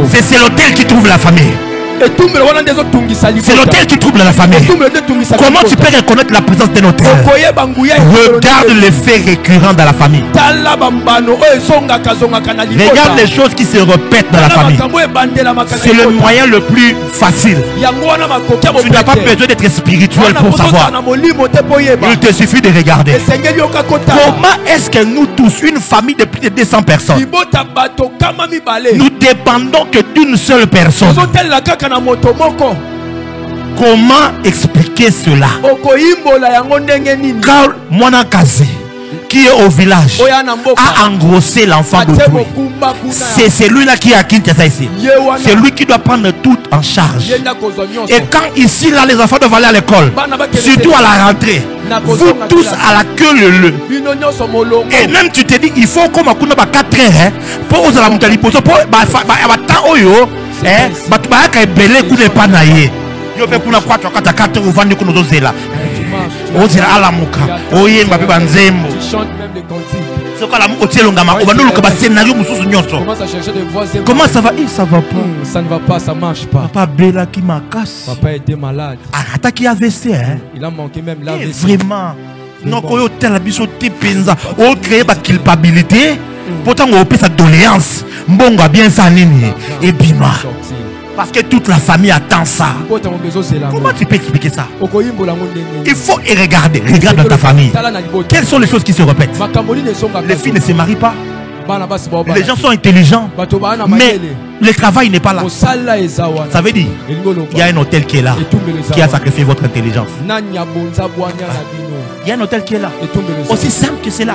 C'est l'hôtel qui trouve la famille. C'est l'hôtel qui trouble la famille. Comment tu peux reconnaître la présence d'un hôtel? Regarde les faits récurrents dans la famille. Regarde les choses qui se répètent dans la famille. C'est le moyen le plus facile. Tu n'as pas besoin d'être spirituel pour savoir. Il te suffit de regarder. Comment est-ce que nous tous, une famille de plus de 200 personnes, nous dépendons que d'une seule personne? Comment expliquer cela? Car Mwanakazi, qui est au village, a engrossé l'enfant d'autrui. C'est celui-là qui est à Kinshasa ici. C'est lui qui doit prendre tout en charge. Et quand ici, là, les enfants doivent aller à l'école, surtout à la rentrée, vous tous à la queue le. Et même tu te dis, il faut qu'on m'a 4 heures pour oser la montagne. Pour comment ça va? Ça va pas. Ça ne va pas, ça marche pas. Papa Bela qui m'a cassé. Papa était malade. Arrête qui AVC, hein? Il a manqué même l'AVC. Vraiment. Non, quand on tel abisso penza, on crée ma culpabilité. Pourtant on peut sa doléance. Mbonga bien ça nini et bima. Parce que toute la famille attend ça. Comment tu peux expliquer ça? Il faut regarder. Regarde dans ta famille. Quelles sont les choses qui se répètent? Les filles ne se marient pas. Les gens sont intelligents. Mais le travail n'est pas là. Ça veut dire il y a un hôtel qui est là, qui a sacrifié votre intelligence. Il y a un hôtel qui est là. Aussi simple que c'est là.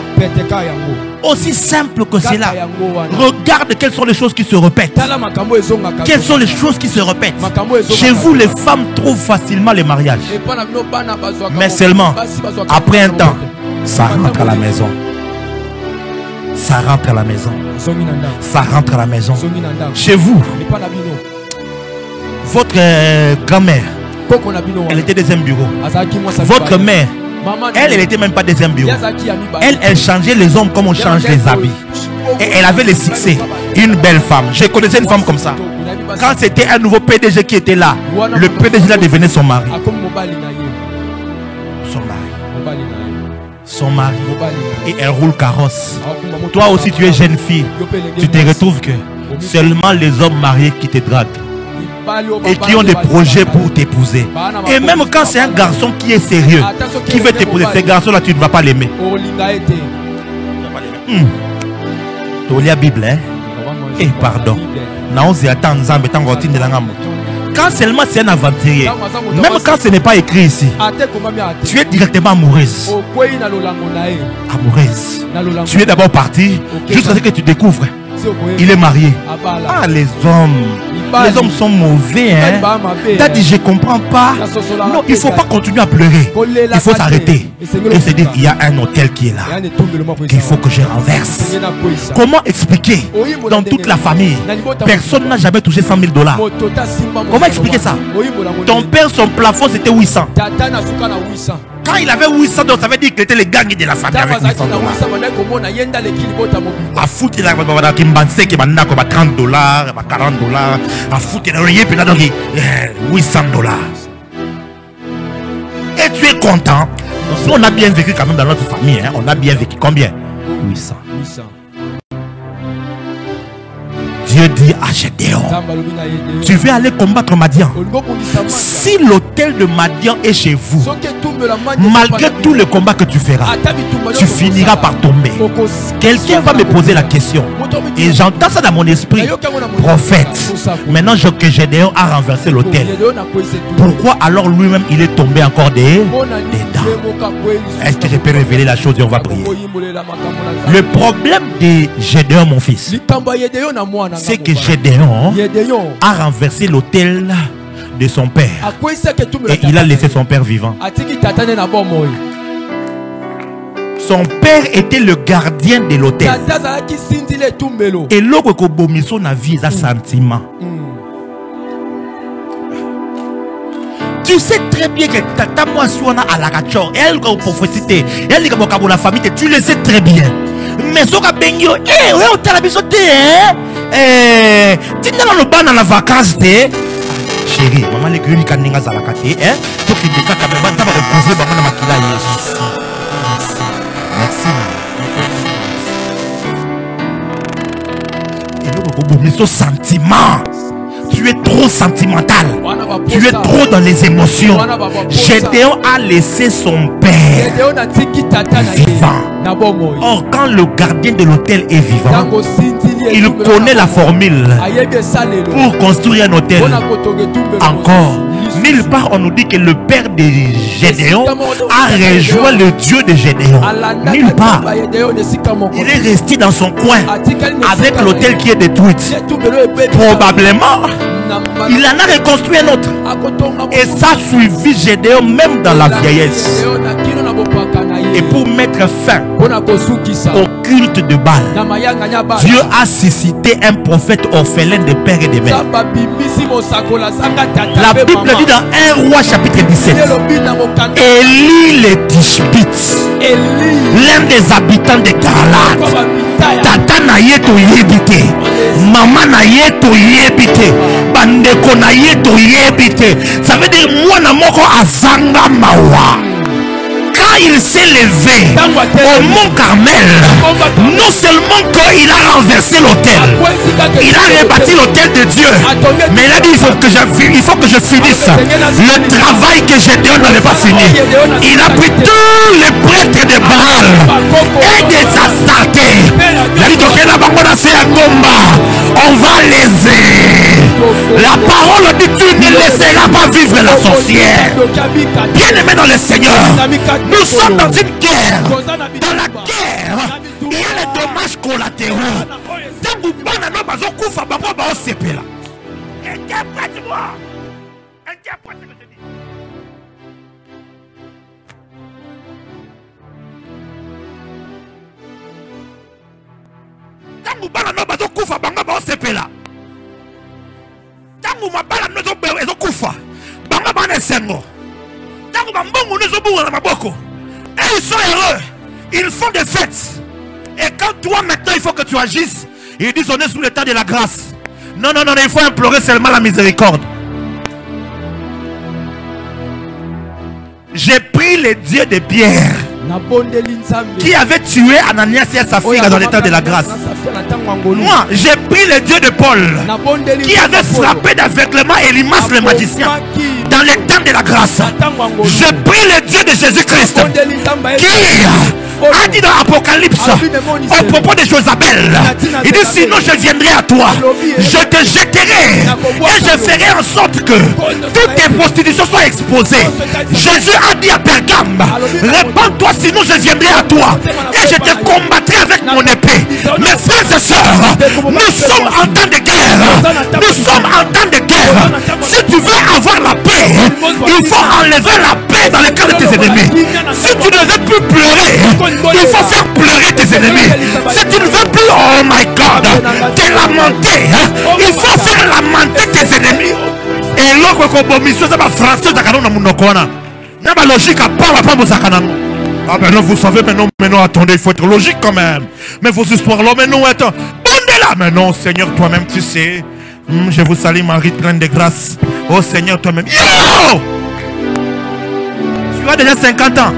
Aussi simple que c'est là. Regarde quelles sont les choses qui se répètent. Quelles sont les choses qui se répètent. Chez vous, les femmes trouvent facilement les mariages. Mais seulement, après un temps, ça rentre à la maison. Ça rentre à la maison. Ça rentre à la maison. Chez vous, votre grand-mère, elle était deuxième bureau. Votre mère, Elle n'était même pas deuxième bureau. Elle changeait les hommes comme on change les habits. Et elle avait le succès. Une belle femme. Je connaissais une femme comme ça. Quand c'était un nouveau PDG qui était là, le PDG là devenait son mari. Son mari. Et elle roule carrosse. Toi aussi tu es jeune fille. Tu te retrouves que seulement les hommes mariés qui te draguent et qui ont des projets pour t'épouser. Et même quand c'est un garçon qui est sérieux, qui veut t'épouser, ces garçons-là, tu ne vas pas l'aimer. Tu lis la Bible, hein? Et pardon. Quand seulement c'est un aventurier, même quand ce n'est pas écrit ici, tu es directement amoureuse. Amoureuse. Tu es d'abord parti jusqu'à ce que tu découvres. Il est marié. Ah, les hommes sont mauvais, hein. T'as dit, je comprends pas. Non, il faut pas continuer à pleurer. Il faut s'arrêter et se dire, il y a un hôtel qui est là, qu'il faut que je renverse. Comment expliquer dans toute la famille, personne n'a jamais touché 100 000 $? Comment expliquer ça? Ton père, son plafond, c'était 800. Quand il avait 800 $, ça veut dire qu'il était le gang de la famille avec 800 $. À foutre, il a 30 $, 40 $, à foutre, il a 800 $. Et tu es content. On a bien vécu quand même dans notre famille. Hein? On a bien vécu combien? 800. Dieu dit à Gédéon, tu veux aller combattre Madian. Si l'autel de Madian est chez vous, malgré tout le combat que tu feras, tu finiras par tomber. Quelqu'un va me poser la question et j'entends ça dans mon esprit. Prophète, maintenant que Gédéon a renversé l'autel, pourquoi alors lui-même il est tombé encore dedans? Est-ce que je peux révéler la chose et on va prier? Le problème de Gédéon, mon fils, c'est que Gédéon a renversé l'autel de son père et il a laissé son père vivant. Son père était le gardien de l'autel. Et l'autre que na vie a sentiment. Tu sais très bien que tata moi suana à la rachor, elle comme prophétie, elle comme la famille, tu le sais très bien. Mais so ka bengio, ouais on t'a la bisoté hein. Tu n'as pas le ban dans la vacance de chérie, maman les gueules qui n'ont pas la carte hein. Donc il dit que maman t'as pas reposé maman na makila yes. Merci. Et donc au bout de sentiment. Tu es trop sentimental. Tu es trop dans les émotions. Gédéon a laissé son père vivant. Or, quand le gardien de l'hôtel est vivant, il connaît la formule pour construire un hôtel. Encore, nulle part on nous dit que le père de Gédéon a rejoint le Dieu de Gédéon. Nulle part. Il est resté dans son coin avec l'hôtel qui est détruit. Probablement il en a reconstruit un autre. Et ça a suivi Gédéon même dans la vieillesse. Et pour mettre fin au culte de Baal, Dieu a suscité un prophète orphelin de père et de mère. La Bible dit dans 1 Roi chapitre 17, Élie le Tishbite, l'un des habitants de Karlat, tata na yeto yebite, maman na yeto yebite, bandeko na yeto yebite. Ça veut dire moi na moko azanga mawa. Quand il s'est levé au mont Carmel, non seulement qu'il a renversé l'autel, il a rebâti l'autel de Dieu, mais il a dit il faut que je finisse le travail que Gédéon n'avait pas fini. Il a pris tous les prêtres de Baal et des Astartés. Il a dit on va les. La parole dit tu ne laisseras pas vivre la sorcière. Bien aimé dans le Seigneur, nous sommes dans une guerre. Dans la guerre, il y a les dommages collatéraux. Interprète-moi. Interprète ce que je dis. Tangu bana no bazo kufa banga ba osepela. Tangu mabala no zo kufa banga bana sengo. Tangu bambongo no zo bunga na maboko. Et ils sont heureux. Ils font des fêtes. Et quand toi maintenant il faut que tu agisses, ils disent on est sous l'état de la grâce. Non, non, non, il faut implorer seulement la miséricorde. J'ai pris les dieux de Pierre qui avait tué Ananias et sa fille dans l'état de la grâce. Moi, j'ai pris les dieux de Paul qui avait frappé d'aveuglement Elimas le magicien dans l'état de la grâce. J'ai pris les dieux de Jésus-Christ qui a dit dans l'Apocalypse au propos de Josabel, il dit sinon je viendrai à toi, je te jetterai et je ferai en sorte que toutes tes prostitutions soient exposées. Jésus a dit à Pergame, répands-toi sinon je viendrai à toi et je te combattrai avec mon épée. Mes frères et sœurs, nous sommes en temps de guerre. Nous sommes en temps de guerre. Si tu veux avoir la paix, il faut enlever la paix dans le cœur de tes ennemis. Si tu ne veux plus pleurer, il faut faire pleurer tes ennemis. Si tu ne veux plus, oh my God, te lamenter, il faut faire lamenter tes ennemis. Et l'autre compromission, c'est ma français dans mon okona. N'a pas logique à part ah ben non, vous savez, maintenant, attendez, il faut être logique quand même. Mais vos espoirs là, maintenant, attends, bondez là. Mais non, Seigneur, toi-même, tu sais. Je vous salue, Marie, pleine de grâce. Oh Seigneur, toi-même. Yo! Tu as déjà 50 ans.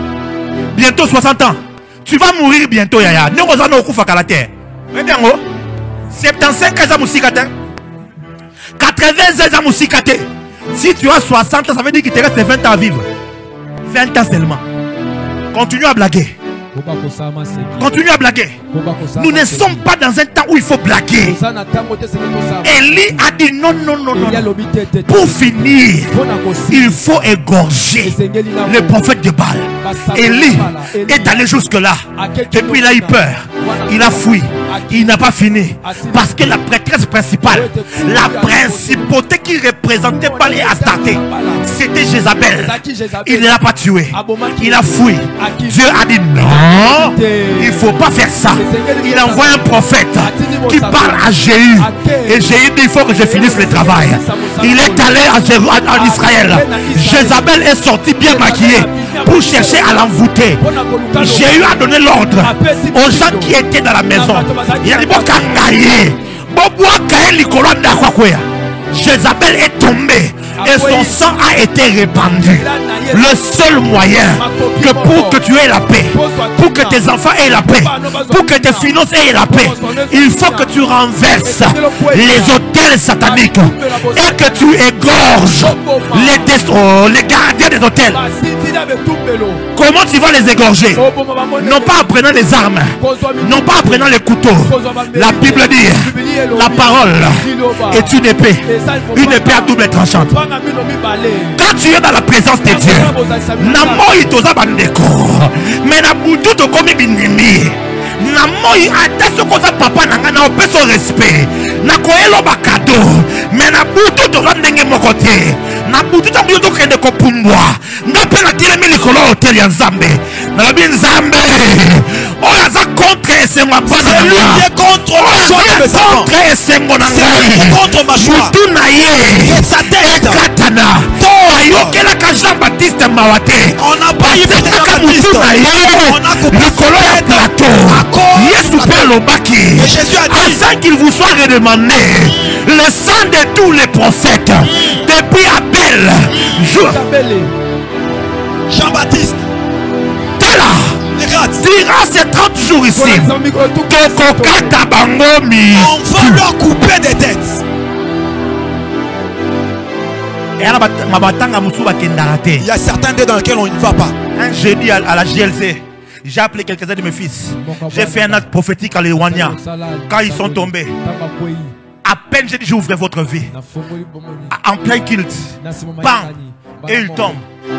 Bientôt 60 ans. Tu vas mourir bientôt, Yaya. Nous, on a au à la terre. Mais bien, 75 ans, Moussikate. 80 ans, Moussikate. Si tu as 60 ans, ça veut dire qu'il te reste 20 ans à vivre. 20 ans seulement. Continue à blaguer. Continue à blaguer. Nous ne sommes pas dans un temps où il faut blaguer. Élie a dit non, non, non, non. Pour finir, il faut égorger le prophète de Baal. Élie est allé jusque-là. Et puis il a eu peur. Il a fui. Il n'a pas fini. Parce que la prêtresse principale, la principauté qui représentait Baal et Astarté, c'était Jézabel. Il ne l'a pas tué. Il a fui. Dieu a dit non, il ne faut pas faire ça. Il envoie un prophète qui parle à Jéhu. Et Jéhu dit il faut que je finisse le travail. Il est allé en Israël. Jézabel est sorti bien maquillé pour chercher à l'envoûter. Jéhu a donné l'ordre aux gens qui étaient dans la maison. Il a dit Jézabel est tombée et son sang a été répandu. Le seul moyen que pour que tu aies la paix, pour que tes enfants aient la paix, pour que tes finances aient la paix, il faut que tu renverses les hôtels sataniques et que tu égorges les gardiens des hôtels. Comment tu vas les égorger? Non pas en prenant les armes, non pas en prenant les couteaux. La Bible dit la parole est une épée à double tranchante. Quand tu es dans la présence de Dieu, Namoi toza bandeko, mais na butu to komi binimi. Namoi ata sokoza papa nanga na opeso respect. Na koelo bakado, mais na butu to ndenge mokote. Na butu ta butu to kende ko pumbwa. Ngape na tile mili kolo hotel ya Nzambe. Na bi Nzambe. Oh za contre esengo pa. C'est lui qui est contre le choix de mes enfants. Contre esengo na ngai. C'est lui qui est contre ma choix. Butu na ye. Et sa tête. Katana. Ayokela ka Jean Baptiste Mawate. On n'a pas eu de Jean Baptiste. On a coupé le ya plateau. Yesu pe lobaki. Jésus a dit afin qu'il vous soit redemandé le sang de tous les prophètes depuis Abel. Jean-Baptiste. Dira ces 30 jours ici. On va leur couper des têtes. Il y a certains dés dans lesquels on ne va pas. Un jeudi à la GLC, j'ai appelé quelques-uns de mes fils. J'ai fait un acte prophétique à l'Ewania. Quand ils sont tombés, à peine j'ai dit j'ouvre votre vie. En plein culte, bam, et ils tombent.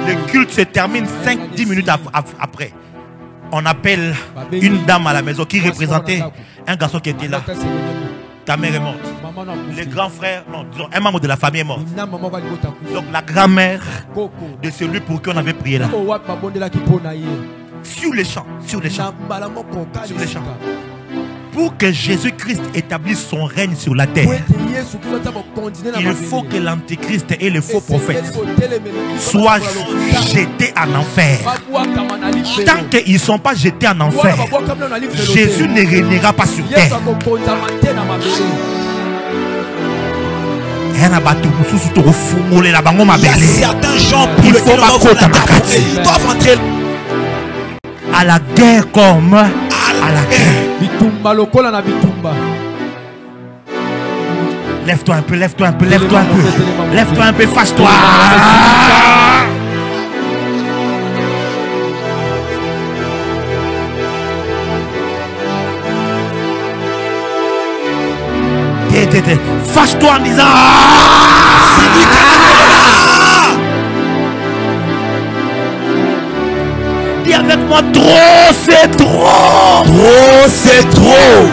Le culte se termine 5-10 minutes après. On appelle une dame à la maison qui représentait un garçon qui était là. Ta mère est morte. Le grand frère, non, disons, un membre de la famille est mort. Donc la grand-mère de celui pour qui on avait prié là. Sur les champs, sur les champs, sur les champs. Pour que Jésus-Christ établisse son règne sur la terre, il faut que l'antéchrist et les faux prophètes soient jetés en enfer. Tant qu'ils ne sont pas jetés en enfer, Jésus ne régnera pas sur terre. Il y a certains gens pour lesquels on doivent entrer à la guerre comme à la guerre. Lève-toi un peu, lève-toi un peu, lève-toi un peu. Lève-toi un peu, fâche-toi. Fâche-toi en disant dis avec moi, trop c'est trop. Trop c'est trop.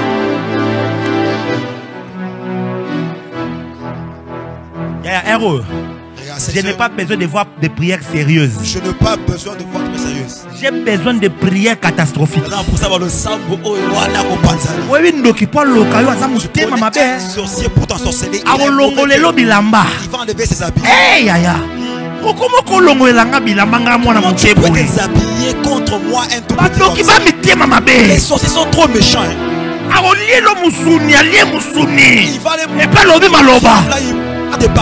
Héros, je n'ai pas besoin de voir des prières sérieuses. Je n'ai pas besoin de voir des prières sérieuses. J'ai besoin de prières catastrophiques. Pour savoir le sambo, oui, qui peut le sorcier pour t'ensorceler. Il va enlever ses habits. Hey, yaya. Tu peux déshabiller contre moi un tout petit peu. Les sorciers sont trop méchants.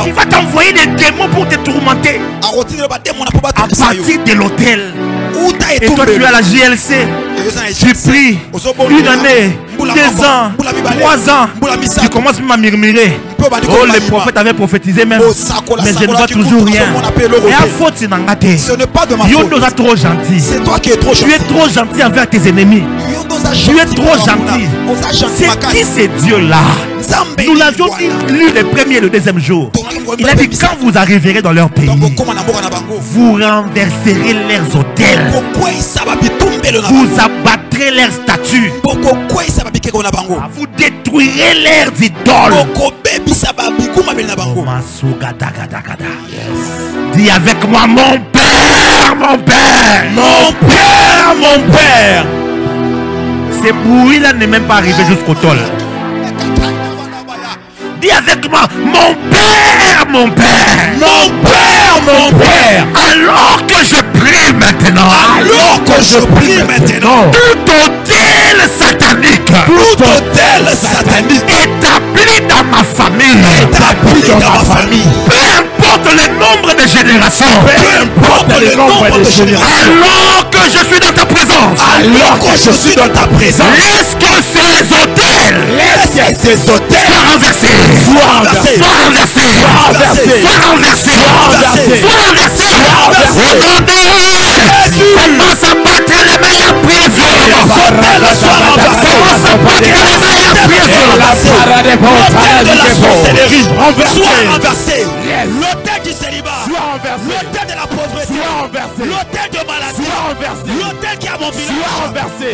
Il va t'envoyer des démons pour te tourmenter à partir de l'hôtel. Et toi tu es à la JLC, tu pries 1 année, 2 ans, 3 ans, tu commences même à murmurer. Oh, les prophètes avaient prophétisé même, mais je ne vois toujours rien. Et à faute, c'est n'angaté. Ce n'est pas de ma faute. Yondo est trop gentil. C'est toi qui es trop gentil. Tu es trop gentil envers tes ennemis. Tu es trop gentil. C'est qui ces dieux-là? Nous l'avions lu le premier et le deuxième jour. Il a dit quand vous arriverez dans leur pays, vous renverserez leurs hôtels, vous abattrez leurs statues, vous détruirez leurs idoles. Dis avec moi, mon père, mon père, mon père, mon père. Ces bruits-là n'est même pas arrivé jusqu'au tol. Dis avec moi, mon père, mon père, mon père, mon père. Alors que je prie maintenant, tout hôtel satanique, établi dans ma famille, peu importe le nombre de générations, alors que je suis dans ta présence, laisse que ces hôtels, soient renversés. Sois renversé. Commence à battre les meilleurs prisons. Sois renversé. L'autel du célibat, l'autel de la pauvreté, l'autel de maladie, l'autel qui a mon village, renversé.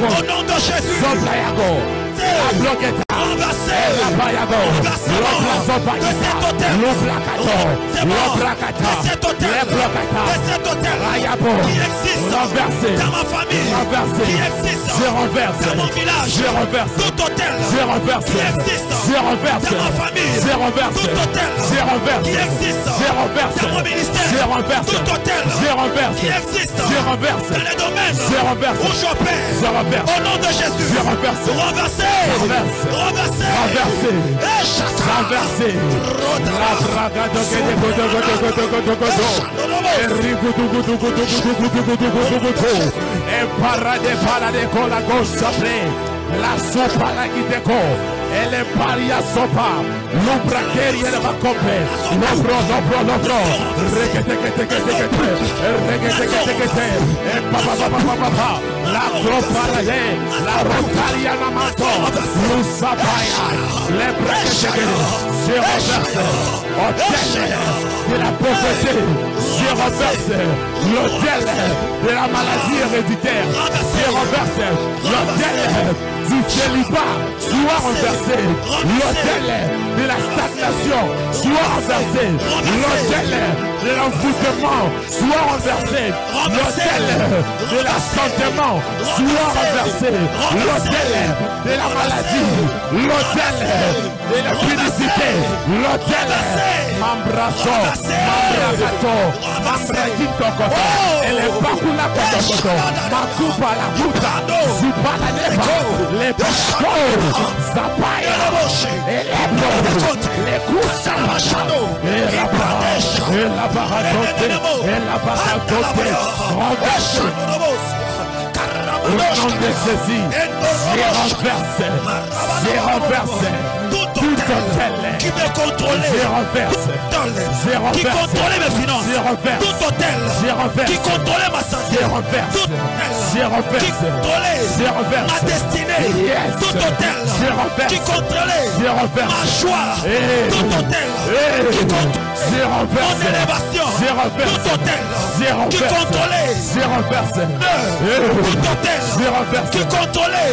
Au nom de Jésus. Dans ma famille, qui existe dans mon village, tout hôtel qui existe dans ma famille, tout hôtel qui existe dans mon ministère, tout hôtel qui existe dans les domaines où j'opère, au nom de Jésus, renversé. La sopa la guiteco, ele paria sopa, lubra keri ele bakope, lobro, regete, la Cropalade, la Rocariana Manto, Lusabaya, les Bréchegede, je renverse, hôtel de la pauvreté, je renverse, l'hôtel de la maladie héréditaire, je renverse, l'hôtel du célibat, soit renversé, l'hôtel de la stagnation, soit renversé, l'hôtel de l'envoûtement, soit renversé, l'hôtel de l'assentiment, soit renversé, l'hôtel de la maladie, l'hôtel de la publicité, l'hôtel Mambraso, Mambragato, Mambragitokoto, et les Bakula Kotokoto, Makupa la Kuta, Zupa la Neba, les Bako, Zapaya, et les Bako, les Kusa Machado, et la Baradote, et la Baradote, renverse. Au nom de Jésus, j'ai renversé tout hôtel qui me contrôlait, qui contrôlait mes finances, tout hôtel qui contrôlait ma santé, tout hôtel qui contrôlait ma destinée, tout hôtel qui contrôlait ma joie, tout hôtel qui contrôlait mon élévation, tout hôtel qui contrôlait tout hôtel qui contrôlait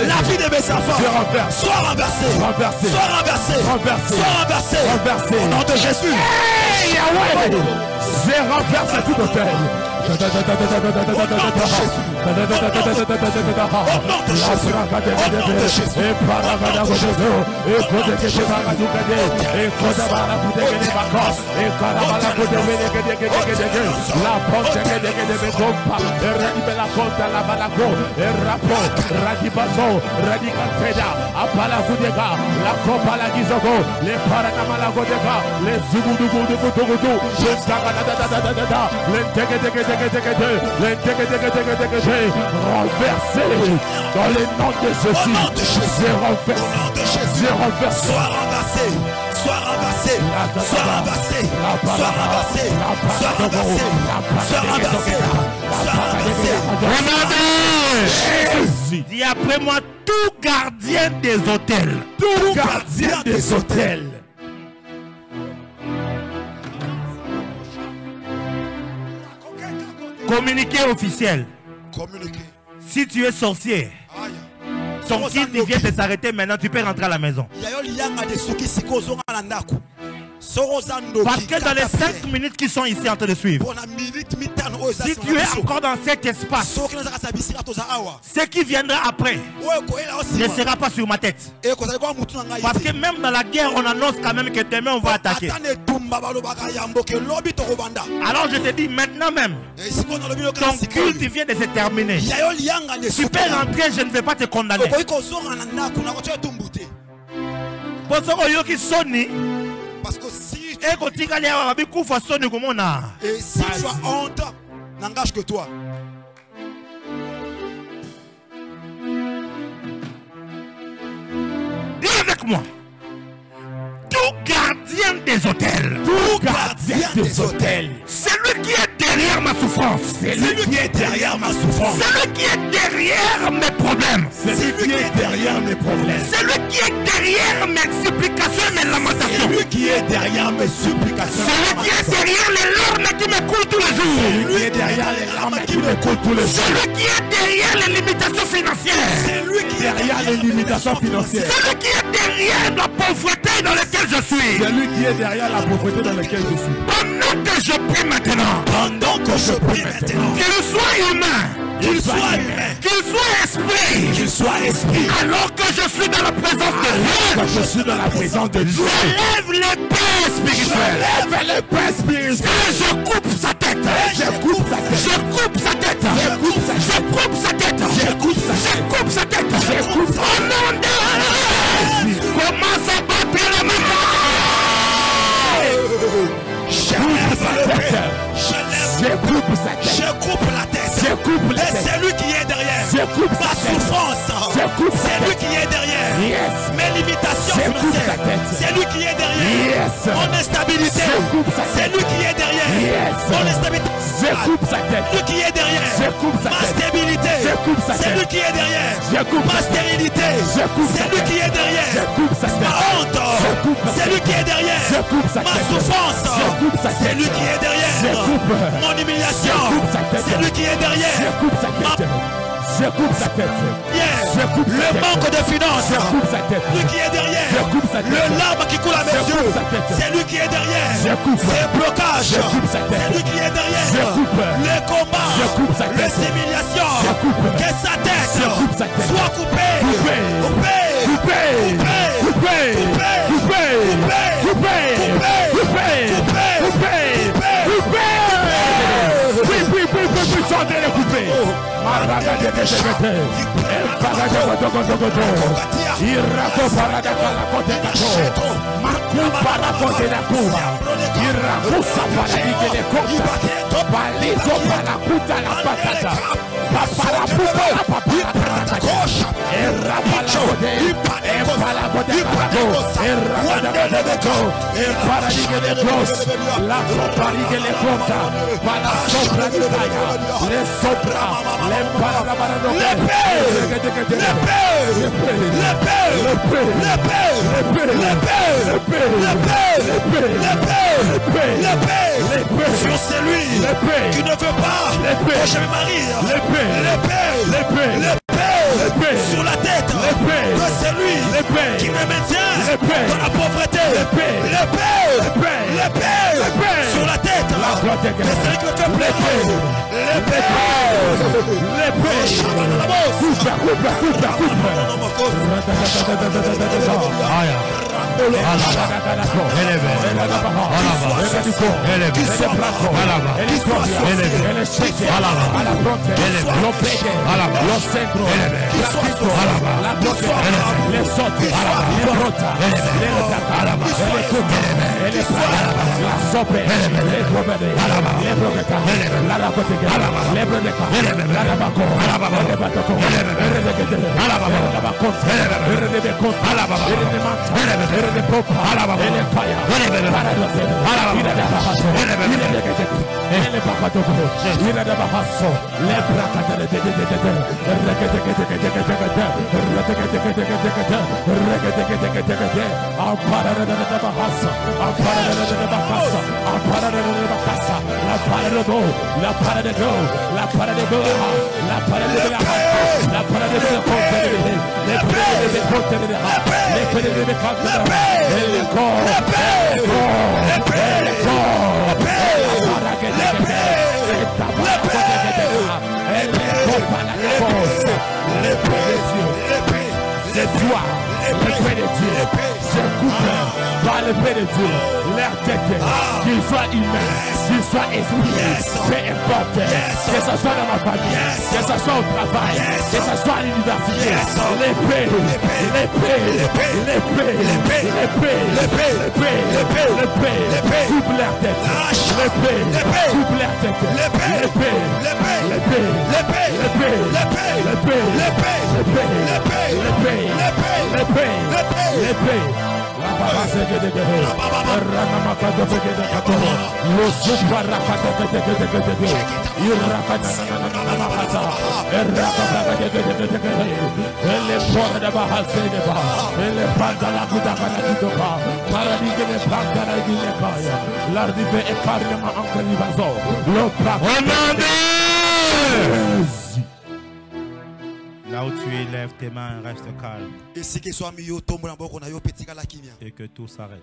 la vie de mes enfants, soit renversé, soit renversé, soit renversé, au nom de Jésus. Hey, Yahweh, j'ai renversé tout hôtel. Au nom de Jésus. Renversé dans le nom de Jésus. J'ai renversé. Sois renversé. Sois renversé. Sois renversé. Sois renversé. Sois renversé. Sois renversé. Dis après moi, tout gardien des hôtels. Tout gardien des hôtels. Communiqué officiel. Communiqué. Si tu es sorcier, ton kit vient de s'arrêter maintenant, tu peux rentrer à la maison. Parce que dans les 5 minutes qui sont ici en train de suivre, si tu es encore dans cet espace, ce qui viendra après ne sera pas sur ma tête. Parce que même dans la guerre, on annonce quand même que demain on va attaquer. Alors je te dis maintenant même, ton culte vient de se terminer. Tu peux rentrer, je ne vais pas te condamner. Parce que si tu as honte, n'engage que toi. Dis avec moi. Tout gardien des hôtels. Tout gardien des hôtels. Celui qui est derrière ma souffrance. Celui qui est derrière ma souffrance. Celui qui est derrière mes problèmes. Celui qui est derrière mes problèmes. Celui qui est derrière mes supplications et mes lamentations. Celui qui est derrière mes supplications. Celui qui est derrière les larmes qui me coulent tous les jours. Celui qui est derrière les larmes qui me coulent tous les jours. Celui qui est derrière les limitations financières. Celui qui est derrière les limitations financières. Celui qui est derrière la pauvreté dans laquelle je suis. Celui qui est derrière la pauvreté dans laquelle je suis. Pendant que je prie maintenant. Pendant que je prie maintenant. Qu'il soit humain. Qu'il soit humain. Qu'il soit esprit. Qu'il soit esprit. Alors que je suis dans la présence de Dieu. Que je suis dans la présence de Dieu. Je lève l'épée spirituelle. Je lève l'épée spirituelle. Et je coupe sa tête. Je coupe sa tête. Je coupe sa tête. Je coupe sa tête. Je coupe sa tête. Je coupe sa tête. Je coupe sa tête. Je coupe sa tête. Au nom de Jésus. Commence à battre la main. Je coupe sa tête. Je coupe la tête. Je coupe la tête. C'est lui qui est derrière. Je coupe ma souffrance. C'est lui qui est derrière. Mes limitations financières. C'est lui qui est derrière. Mon instabilité, c'est lui qui est derrière. Mon instabilité, Je coupe sa tête. lui qui est derrière. Je coupe sa Ma tête. stabilité, Je coupe sa c'est tête. lui qui est derrière. Je coupe Ma sa tête. stérilité, Je coupe sa c'est lui tête. qui est Je derrière. coupe sa Ma tête. honte, Je coupe sa c'est lui qui est derrière. Je coupe sa Ma tête. souffrance, Je coupe sa c'est tête. lui qui est derrière. Je coupe. Mon humiliation, Je coupe sa tête. c'est lui qui est Je derrière. coupe sa tête. Je coupe sa tête. Je coupe sa Le tête. manque de finances, Je coupe sa tête. lui qui est derrière. Je coupe sa tête. Le larme qui coule à mes Je yeux, coupe sa tête. c'est lui qui est derrière. Je coupe. C'est blocage, Je coupe sa tête. c'est lui qui est derrière. Je coupe. Les combats, Je coupe sa tête. les humiliations, Je coupe. que sa tête, Je coupe sa tête. soit coupée, Coupée. coupée, Coupé. Coupé. Coupé. Coupé. Coupé. Coupé. Coupé. Oui, chantez le coupé. Maraga de Tete. El Paraga Gotogotogoto. Irako Paraga Kalakote Kato. Maku Parakote Nakuba. Irakusa Paradige de Kota. Baliko Parakuta la Patata. Paparapupa la Paparakuta. Erapalakote. Empalakote Parago. Erapalakote. Emparadige de Kos. La Coparigue de Kota. Para sopra di Kaya. Le sopra. Le Parabarado. sur celui qui ne veut pas que je me marie. L'épée sur la tête de celui qui me maintient dans la pauvreté. L'épée sur la tête de celui qui me fait pleurer. L'épée. Leur tête, qu'il soit humain, qu'il soit esprit, peu importe, que ce soit dans ma famille, que ce soit au travail, que ce soit à l'université, l'épée, coupe leur tête, coupe leur tête, l'épée. Là où tu élèves tes mains, reste calme. Et que tout s'arrête.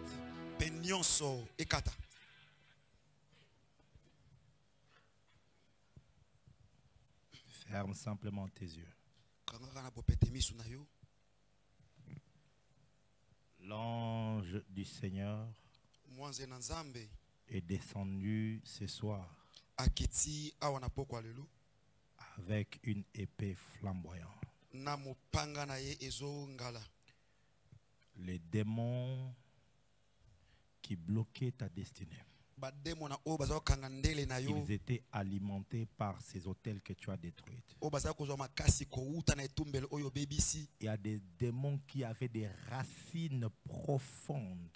Ferme simplement tes yeux. L'ange du Seigneur est descendu ce soir avec une épée flamboyante. Les démons qui bloquaient ta destinée Ils étaient alimentés par ces hôtels que tu as détruits. Il y a des démons qui avaient des racines profondes.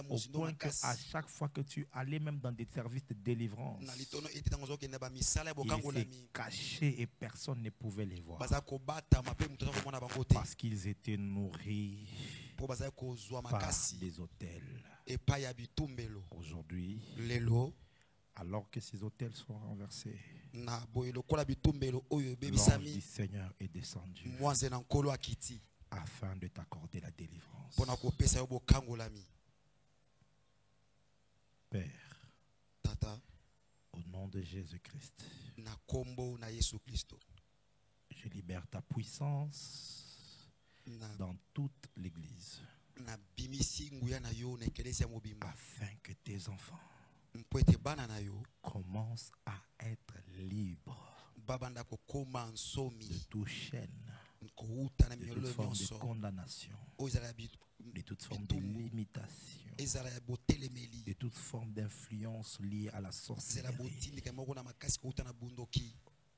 Au point qu'à chaque fois que tu allais même dans des services de délivrance, ils étaient cachés et personne ne pouvait les voir. Parce qu'ils étaient nourris par des hôtels. Aujourd'hui, alors que ces hôtels sont renversés, l'ange du Seigneur est descendu afin de t'accorder la délivrance. Père, au nom de Jésus-Christ, je libère ta puissance dans toute l'église afin que tes enfants commencent à être libres de toute chaîne, de toute forme de condamnation, de toute forme de limitation, de toute forme d'influence liée à la sorcellerie.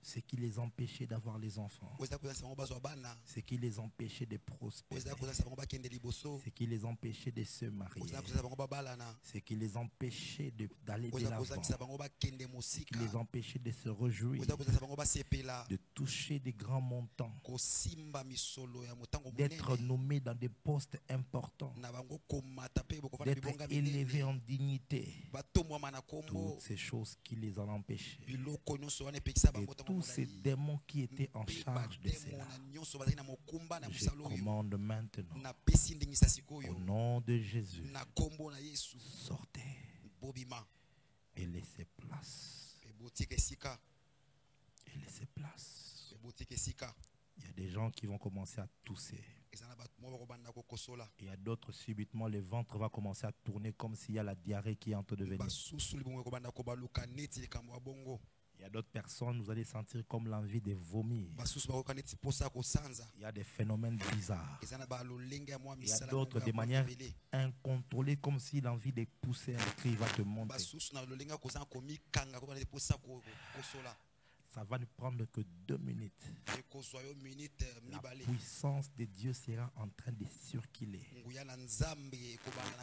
Ce qui les empêchait d'avoir les enfants, ce qui les empêchait de prospérer, ce qui les empêchait de se marier, ce qui les empêchait d'aller de l'avant, ce qui les empêchait de se réjouir, de toucher des grands montants, d'être nommés dans des postes importants, d'être élevés en dignité. Toutes ces choses qui les ont empêchés. Et tous ces démons qui étaient en charge de cela, je commande maintenant, au nom de Jésus, sortez et laissez place. Et laissez place. Il y a des gens qui vont commencer à tousser. Il y a d'autres, subitement, le ventre va commencer à tourner comme s'il y a la diarrhée qui est en train de venir. Il y a d'autres personnes, vous allez sentir comme l'envie de vomir. Il y a des phénomènes bizarres. Il y a d'autres de manière incontrôlée, comme si l'envie de pousser un cri va te monter. Ça va ne prendre que 2 minutes. La puissance de Dieu sera en train de circuler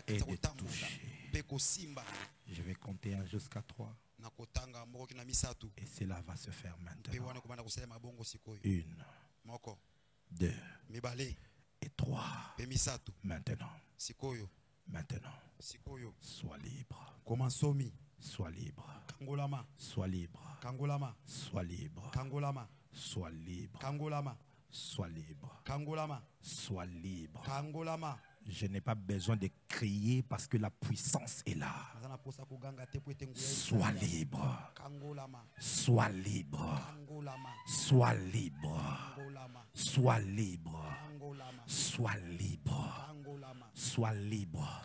et de toucher. Je vais compter 1 jusqu'à 3. Et cela va se faire maintenant. 1, 2 et 3. Maintenant. Maintenant. Sois libre. Sois libre. Sois libre. Sois libre. Sois libre. Sois libre. Sois libre. Je n'ai pas besoin de crier parce que la puissance est là. Sois libre. Sois libre. Sois libre. Sois libre. Sois libre. Sois libre.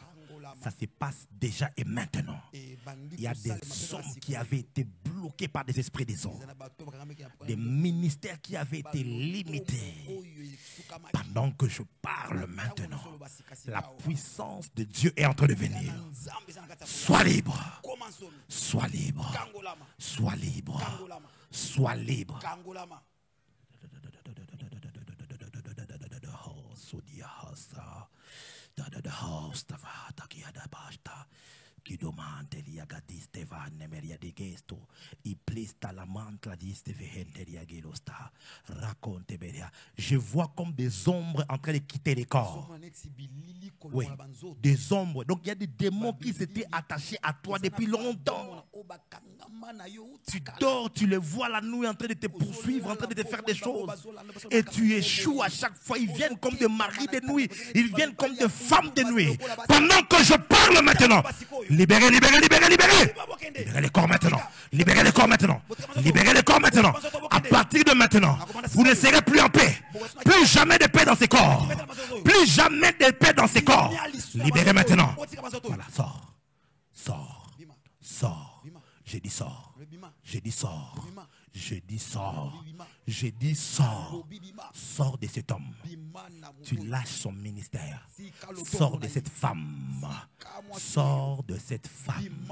Ça se passe déjà et maintenant. Il y a des hommes qui avaient été bloqués par des esprits des hommes. Des ministères qui avaient été limités. Pendant que je parle maintenant, la puissance de Dieu est en train de venir. Sois libre. Sois libre. Sois libre. Sois libre. Qui demande nemeria de gesto i plista la mantla diste vehenteria gelosta raconte beria. Je vois comme des ombres en train de quitter les corps. Oui, des ombres. Donc il y a des démons qui s'étaient attachés à toi depuis longtemps. Tu dors, tu les vois la nuit en train de te poursuivre, en train de te faire des choses. Et tu échoues à chaque fois. Ils viennent comme des maris de nuit. Ils viennent comme des femmes de nuit. Pendant que je parle maintenant, libérez, libérez, libérez, libérez. Libérez les corps maintenant. Libérez les corps maintenant. Libérez les corps maintenant. À partir de maintenant, vous ne serez plus en paix. Plus jamais de paix dans ces corps. Plus jamais de paix dans ces corps. Libérez maintenant. Voilà, sors. Sors. Sors. J'ai dit sors. J'ai dit sors. J'ai dit sors. J'ai dit sors. Sors de cet homme. Tu lâches son ministère. Sors de cette femme. Sors de cette femme.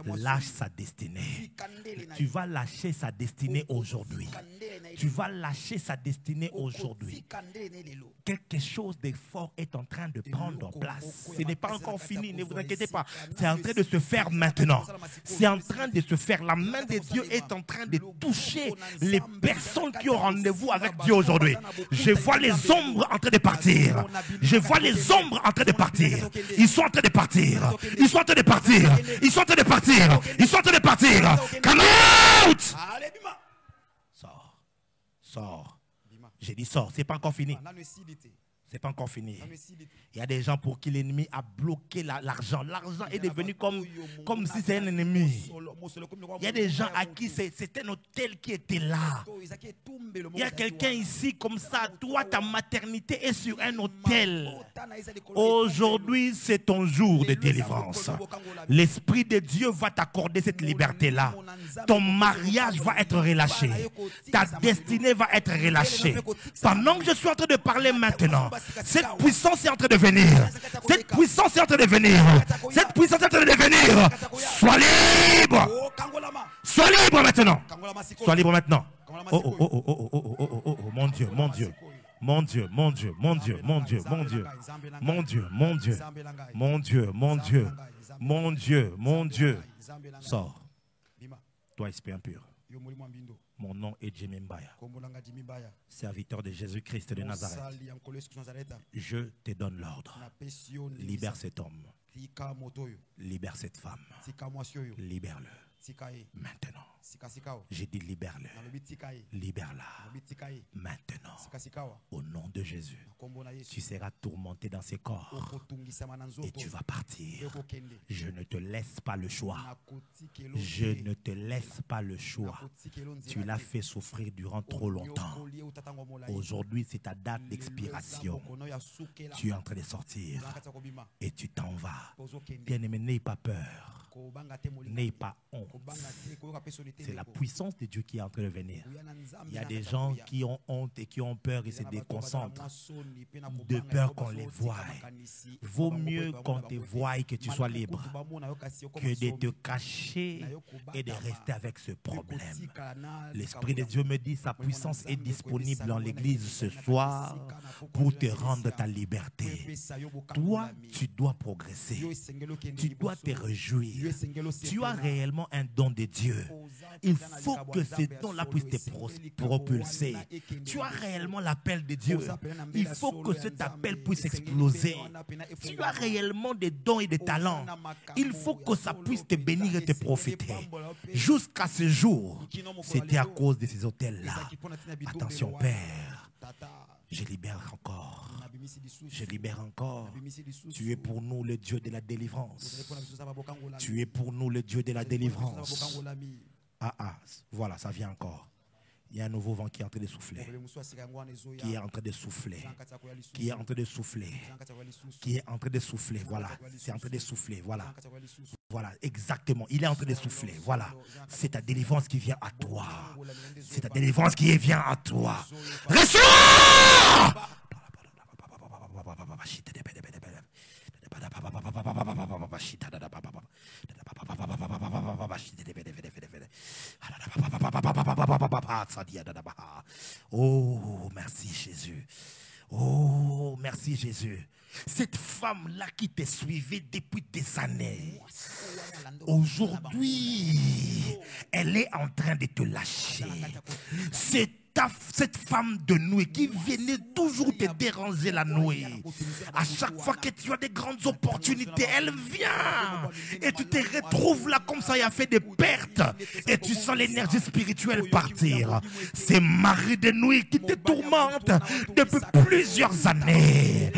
Lâche sa destinée. Tu vas lâcher sa destinée aujourd'hui. Tu vas lâcher sa destinée aujourd'hui. Quelque chose de fort est en train de prendre place. Ce n'est pas encore fini, ne vous inquiétez pas. C'est en train de se faire maintenant. C'est en train de se faire. La main de Dieu est en train de toucher les personnes qui ont rendez-vous avec Dieu aujourd'hui. Je vois les ombres en train de partir. Je vois les ombres en train de partir. Ils sont en train de partir. Ils sont en train de partir. Ils sont en train de partir. Ils sont en train de partir. Come out! Sors. Sors. J'ai dit sors. C'est pas encore fini. C'est pas encore fini. Il y a des gens pour qui l'ennemi a bloqué l'argent. L'argent est devenu comme si c'était un ennemi. Il y a des gens à qui c'était un hôtel qui était là. Il y a quelqu'un ici comme ça. Toi, ta maternité est sur un hôtel. Aujourd'hui, c'est ton jour de délivrance. L'Esprit de Dieu va t'accorder cette liberté-là. Ton mariage va être relâché. Ta destinée va être relâchée. Pendant que je suis en train de parler maintenant, cette puissance est en train de venir. Cette puissance est en train de venir. Cette puissance est en train de venir. Sois libre. Sois libre maintenant. Sois libre maintenant. Oh, mon Dieu, mon Dieu. Mon Dieu, mon Dieu, mon Dieu, mon Dieu, mon Dieu. Mon Dieu, mon Dieu. Mon Dieu, mon Dieu. Mon Dieu, mon Dieu. Sors. Toi, esprit impur. Mon nom est Jimmy Mbaya, serviteur de Jésus-Christ de Nazareth. Je te donne l'ordre. Libère cet homme. Libère cette femme. Libère-le. Maintenant. J'ai dit libère-le. Libère-la. Maintenant. Au nom de Jésus. Tu seras tourmenté dans ces corps. Et tu vas partir. Je ne te laisse pas le choix. Je ne te laisse pas le choix. Tu l'as fait souffrir durant trop longtemps. Aujourd'hui, c'est ta date d'expiration. Tu es en train de sortir. Et tu t'en vas. Bien-aimé, n'aie pas peur. N'aie pas honte. C'est la puissance de Dieu qui est en train de venir. Il y a des gens qui ont honte et qui ont peur et se déconcentrent de peur qu'on les voie. Vaut mieux qu'on te voie et que tu sois libre que de te cacher et de rester avec ce problème. L'Esprit de Dieu me dit sa puissance est disponible dans l'église ce soir pour te rendre ta liberté. Toi, tu dois progresser. Tu dois te réjouir. Tu as réellement un don de Dieu. Il faut que ce don-là puisse te propulser. Tu as réellement l'appel de Dieu. Il faut que cet appel puisse exploser. Tu as réellement des dons et des talents. Il faut que ça puisse te bénir et te profiter. Jusqu'à ce jour, c'était à cause de ces hôtels-là. Attention, Père. Je libère encore. Je libère encore. Tu es pour nous le Dieu de la délivrance. Tu es pour nous le Dieu de la délivrance. Voilà, ça vient encore. Il y a un nouveau vent qui est en train de souffler. Qui est en train de souffler. Qui est en train de souffler. Qui est en train de souffler. Voilà. C'est en train de souffler. Voilà. Voilà, exactement. Il est en train de souffler. Voilà. C'est ta délivrance qui vient à toi. C'est ta délivrance qui vient à toi. Reçois! Oh, merci Jésus. Oh, merci Jésus. Cette femme-là qui te suivait depuis des années, aujourd'hui, elle est en train de te lâcher. Cette femme de nuit qui venait toujours te déranger la nuit. À chaque fois que tu as des grandes opportunités, elle vient. Et tu te retrouves là comme ça, il a fait des pertes. Et tu sens l'énergie spirituelle partir. Ces maris de nuit qui te tourmentent depuis plusieurs années.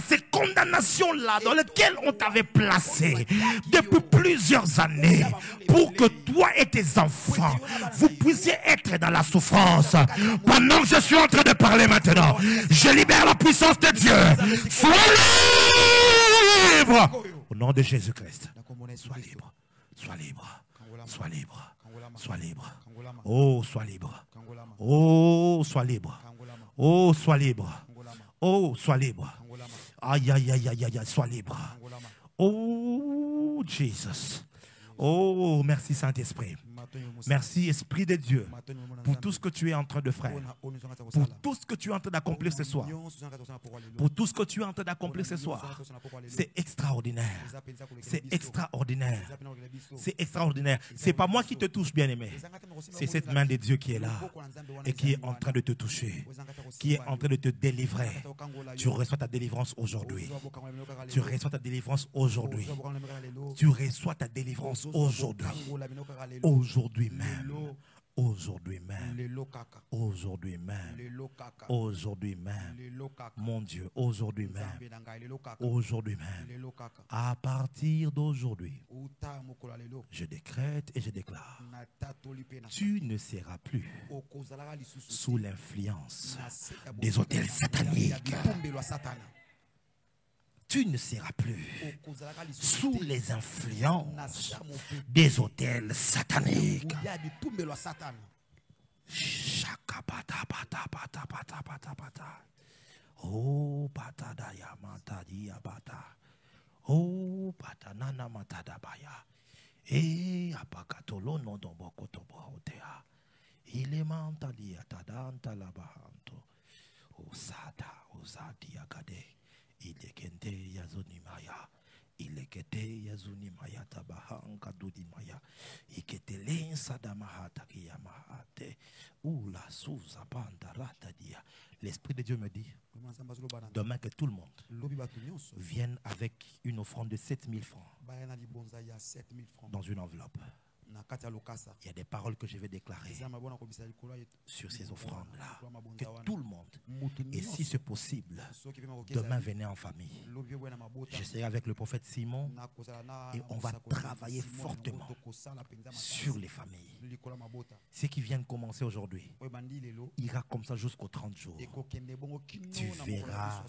Ces condamnations-là dans lesquelles on t'avait placé depuis plusieurs années. Pour que toi et tes enfants, vous puissiez être dans la souffrance. Pendant que je suis en train de parler maintenant, je libère la puissance de Dieu. Sois libre. Au nom de Jésus-Christ. Sois libre. Sois libre. Sois libre. Sois libre. Oh, sois libre. Oh, sois libre. Oh, sois libre. Oh, sois libre. Aïe, aïe, aïe, aïe, aïe, sois libre. Oh, Jesus. Oh, merci Saint-Esprit. Merci Esprit de Dieu pour tout ce que tu es en train de faire. Pour tout ce que tu es en train d'accomplir ce soir. Pour tout ce que tu es en train d'accomplir ce soir. C'est extraordinaire. C'est extraordinaire. C'est extraordinaire. C'est pas moi qui te touche, bien-aimé. C'est cette main de Dieu qui est là et qui est en train de te toucher, qui est en train de te délivrer. Tu reçois ta délivrance aujourd'hui. Tu reçois ta délivrance aujourd'hui. Tu reçois ta délivrance aujourd'hui. Aujourd'hui même. Aujourd'hui même. Aujourd'hui même. Aujourd'hui même. Mon Dieu, aujourd'hui même. Aujourd'hui même. À partir d'aujourd'hui, je décrète et je déclare, tu ne seras plus sous l'influence des autels sataniques. Tu ne seras plus sous les influences des autels sataniques. Oh, patadaya matadia bata. Oh, patanana matadabaya. Eh, apakatolo no domboko tobohotea. Il mantalia tadanta labahanto. Osada, osadia gade. Il est kente yazuni maya. Il est kete yazuni maya tabahanka dudi maya. Iketelen sadamahata kiyamahate. Oula souza pandarata dia. L'Esprit de Dieu me dit demain que tout le monde vienne avec une offrande de 7000 francs dans une enveloppe. Il y a des paroles que je vais déclarer sur ces offrandes-là. Que tout le monde, et si c'est possible, demain venez en famille. Je serai avec le prophète Simon et on va travailler fortement sur les familles. Ce qui vient de commencer aujourd'hui ira comme ça jusqu'aux 30 jours. Tu verras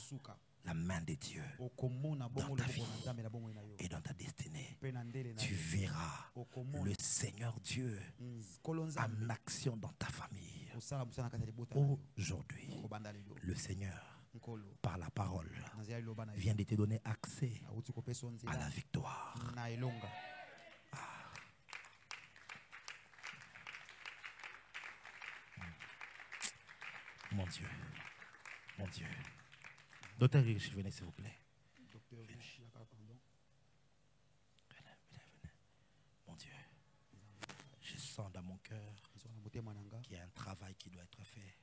la main de Dieu dans ta vie et dans ta destinée. Tu verras le Seigneur Dieu en action dans ta famille. Aujourd'hui, le Seigneur, par la parole, vient de te donner accès à la victoire. Mon Dieu, mon Dieu. Docteur Rich, venez s'il vous plaît. Venez. Mon Dieu, je sens dans mon cœur qu'il y a un travail qui doit être fait.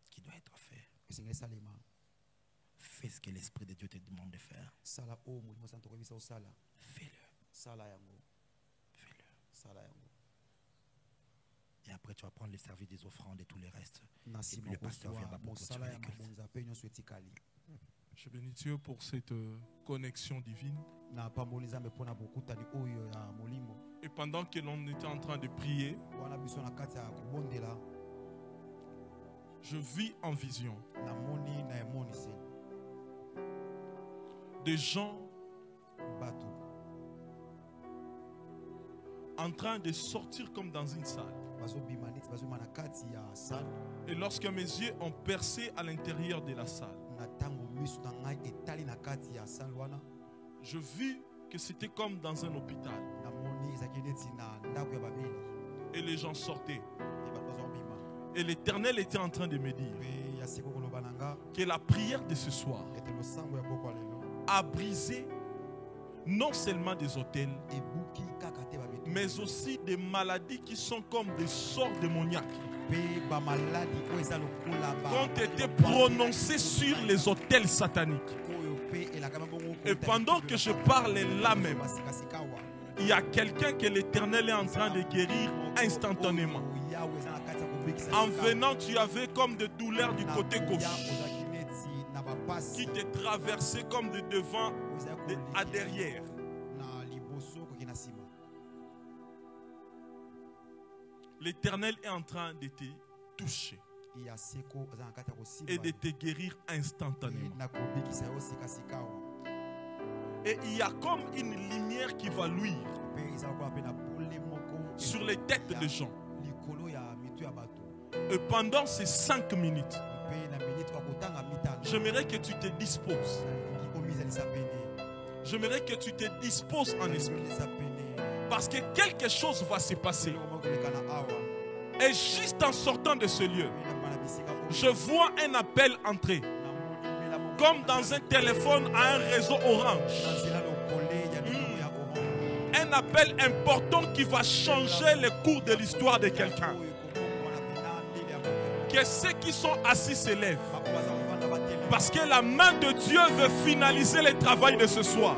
Qui doit être fait. Fais ce que l'Esprit de Dieu te demande de faire. Fais-le. Fais-le. Et après, tu vas prendre le service des offrandes et tout le reste. Et puis le pasteur viendra pour continuer le culte. Je bénis Dieu pour cette connexion divine. Et pendant que l'on était en train de prier, je vis en vision des gens en train de sortir comme dans une salle. Et lorsque mes yeux ont percé à l'intérieur de la salle, je vis que c'était comme dans un hôpital. Et les gens sortaient. Et l'Éternel était en train de me dire que la prière de ce soir a brisé non seulement des autels, mais aussi des maladies qui sont comme des sorts démoniaques, ont été prononcées sur les autels sataniques. Et pendant que je parle là même, il y a quelqu'un que l'Éternel est en train de guérir instantanément. En venant, tu avais comme des douleurs du côté gauche qui te traversaient comme de devant à derrière. L'Éternel est en train de te toucher et de te guérir instantanément. Et il y a comme une lumière qui va luire sur les têtes des gens. Et pendant ces 5 minutes, j'aimerais que tu te disposes. J'aimerais que tu te disposes en esprit. Parce que quelque chose va se passer. Et juste en sortant de ce lieu, je vois un appel entrer. Comme dans un téléphone à un réseau orange. Un appel important qui va changer le cours de l'histoire de quelqu'un. Que ceux qui sont assis se lèvent. Parce que la main de Dieu veut finaliser le travail de ce soir.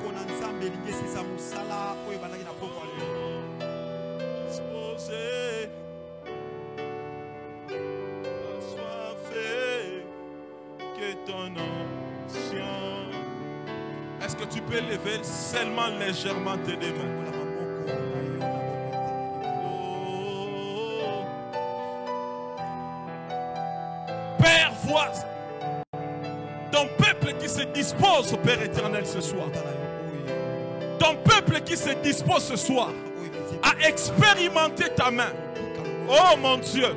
Est-ce que tu peux lever seulement légèrement tes deux mains? Père, vois ton peuple qui se dispose, Père éternel, ce soir. Ton peuple qui se dispose ce soir à expérimenter ta main. Oh mon Dieu.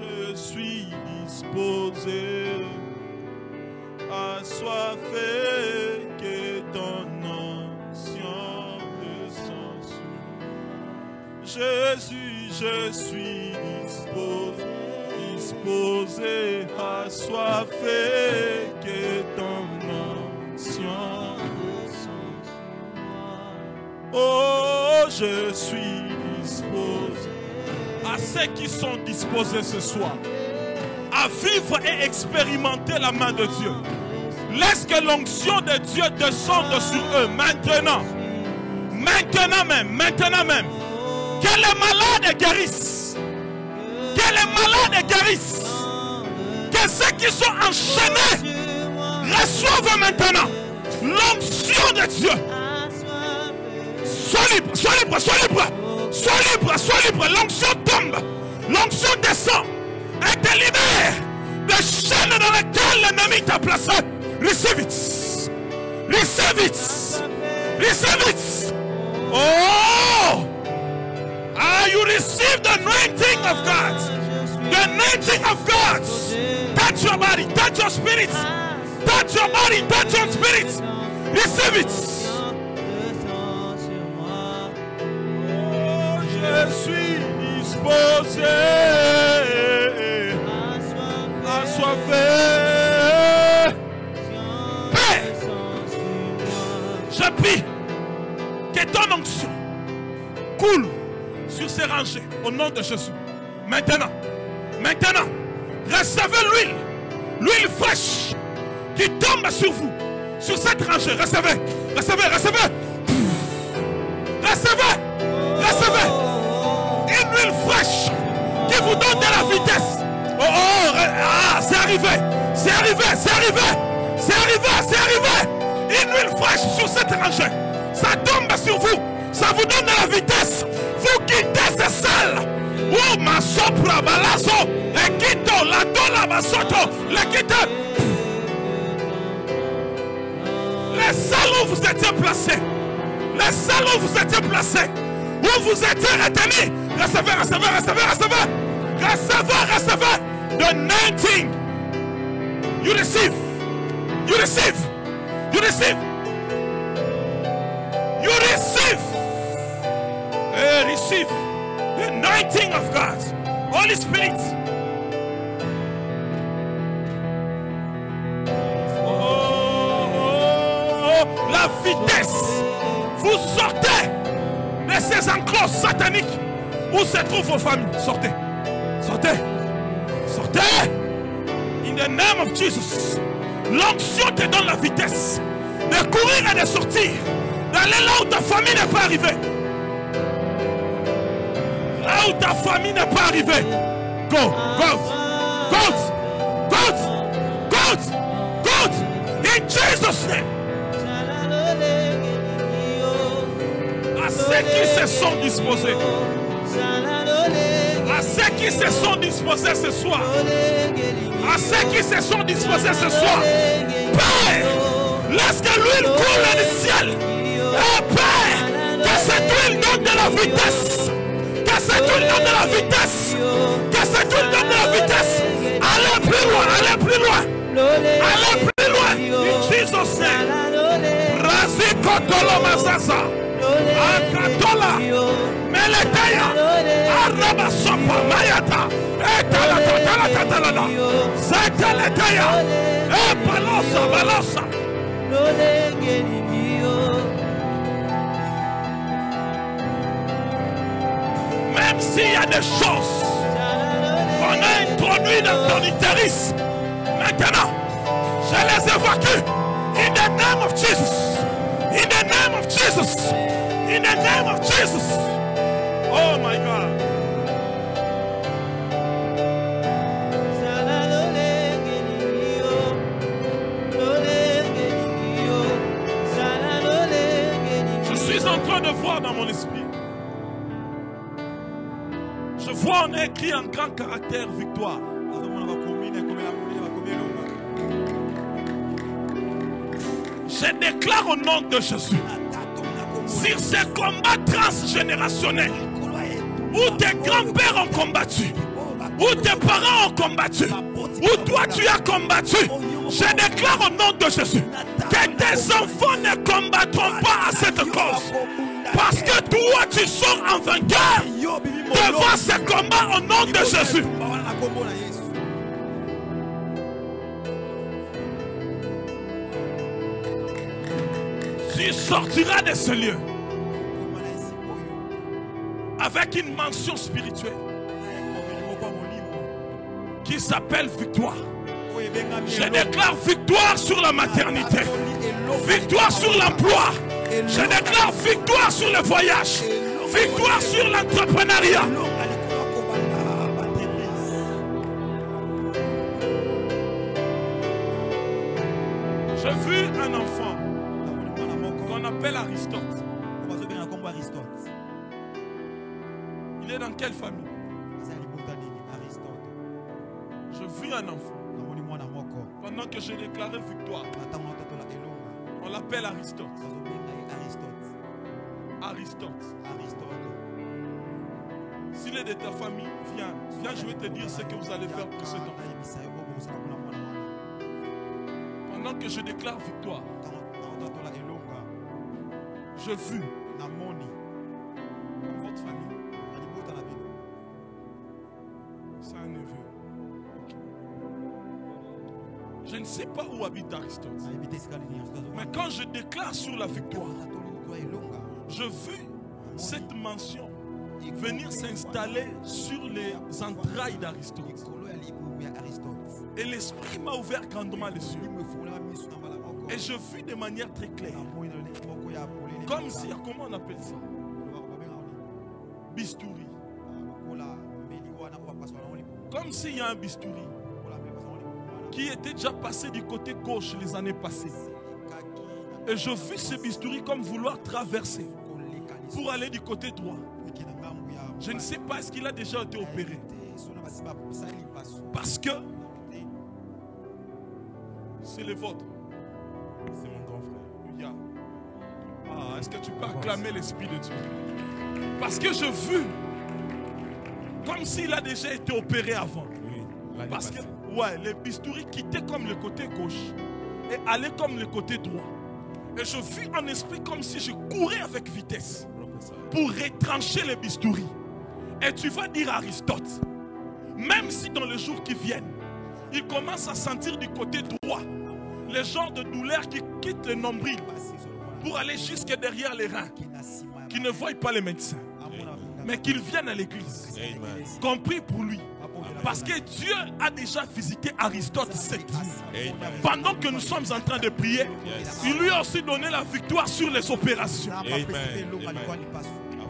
Je suis disposé, assoiffé, que ton ancien descend sur moi. Jésus, je suis disposé, assoiffé, que ton ancien descend sur moi. Oh, je suis disposé. À ceux qui sont disposés ce soir à vivre et expérimenter la main de Dieu, laisse que l'onction de Dieu descende sur eux maintenant. Maintenant même. Que les malades guérissent. Que les malades guérissent. Que ceux qui sont enchaînés reçoivent maintenant l'onction de Dieu. Sois libre, sois libre, sois libre. Sois libre, sois libre. L'onction tombe. L'onction descend. Et te libère des chaînes dans lesquelles l'ennemi t'a placé. Receive it. Receive it. Receive it. Oh! You receive the anointing of God. The anointing of God. Touch your body, touch your spirit. Touch your body, touch your spirit. Receive it. Je suis disposé, assoiffé. Père, je prie que ton onction coule sur ces rangées au nom de Jésus. Maintenant, recevez l'huile fraîche qui tombe sur vous, sur cette rangée. Recevez. Une huile fraîche qui vous donne de la vitesse. C'est arrivé. Une huile fraîche sur cette rangée. Ça tombe sur vous. Ça vous donne de la vitesse. Vous quittez ces salles. Oh, ma sopra balazo. Le quito, la dola basoto. Le quito. Les salles où vous étiez placés. Où vous étiez retenus. Recevez. The anointing. You receive. Receive the anointing of God. Holy Spirit. La vitesse. Vous sortez de ces enclos sataniques où se trouvent vos familles. Sortez. In the name of Jesus. L'onction te donne la vitesse de courir et de sortir, d'aller là où ta famille n'est pas arrivée. Go. In Jesus' name. À ceux qui se sont disposés. disposés ce soir, à ceux qui se sont disposés ce soir, Père, laisse que l'huile coule du ciel. Oh Père, que cette huile donne de la vitesse. Que cette huile donne de la vitesse. Que cette huile donne de la vitesse. Allez plus loin, allez plus loin. Allez plus loin. In Jesus' name. Razi Kotolo Mazaza. Akatola. Meletaya. Araba Sopa Mayata. Etala. Zeteletaya. Balosa. Même s'il y a des choses qu'on a introduites dans ton interesse, maintenant, je les évacue. In the name of Jesus. In the name of Jesus. In the name of Jesus. Oh my God. Je suis en train de voir dans mon esprit. Je vois on a écrit en grand caractère victoire. Je déclare au nom de Jésus, sur ces combats transgénérationnels, où tes grands-pères ont combattu, où tes parents ont combattu, où toi tu as combattu, je déclare au nom de Jésus que tes enfants ne combattront pas à cette cause. Parce que toi tu sors en vainqueur devant ces combats au nom de Jésus. Tu sortiras de ce lieu avec une mention spirituelle qui s'appelle victoire. Je déclare victoire sur la maternité, victoire sur l'emploi, je déclare victoire sur le voyage, victoire sur l'entrepreneuriat. J'ai vu un enfant qu'on appelle Aristote. Il est dans quelle famille? Je vis un enfant. Pendant que j'ai déclaré victoire, on l'appelle Aristote. Aristote. S'il est de ta famille, viens, je vais te dire ce que vous allez faire pour cet enfant. Pendant que je déclare victoire, je vis dans votre famille. C'est un neveu. Je ne sais pas où habite Aristote. Mais quand je déclare sur la victoire, je vis cette mention venir s'installer sur les entrailles d'Aristote. Et l'esprit m'a ouvert grandement les yeux. Et je vis de manière très claire. Comme si, comment on appelle ça? Bistouri. Comme s'il y a un bistouri qui était déjà passé du côté gauche les années passées. Et je vis ce bistouri comme vouloir traverser pour aller du côté droit. Je ne sais pas, est-ce qu'il a déjà été opéré? Parce que c'est le vôtre. C'est mon grand frère. Ah, est-ce que tu peux acclamer l'Esprit de Dieu? Parce que je vis comme s'il a déjà été opéré avant. Parce que les bistouris quittaient comme le côté gauche et allaient comme le côté droit. Et je vis en esprit comme si je courais avec vitesse pour retrancher les bistouris. Et tu vas dire à Aristote, même si dans les jours qui viennent, il commence à sentir du côté droit les genres de douleurs qui quittent le nombril pour aller jusque derrière les reins, qui ne voient pas les médecins, mais qu'ils viennent à l'église, compris pour lui. Parce que Dieu a déjà visité Aristote cette nuit. Pendant que nous sommes en train de prier, il lui a aussi donné la victoire sur les opérations.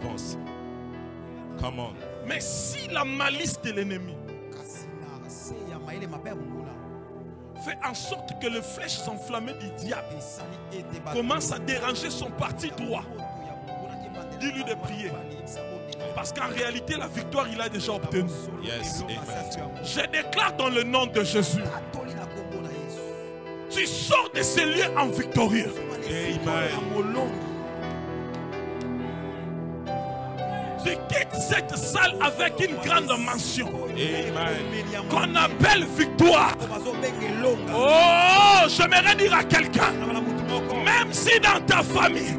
Avance. Come on. Mais si la malice de l'ennemi fait en sorte que les flèches enflammées du diable commencent à déranger son parti droit, dis-lui de prier. Parce qu'en réalité, la victoire, il a déjà obtenu. Yes, amen. Je déclare dans le nom de Jésus. Tu sors de ces lieux en victorieux. Amen. Tu quittes cette salle avec une grande mention. Amen. Qu'on appelle victoire. Oh, j'aimerais dire à quelqu'un, même si dans ta famille,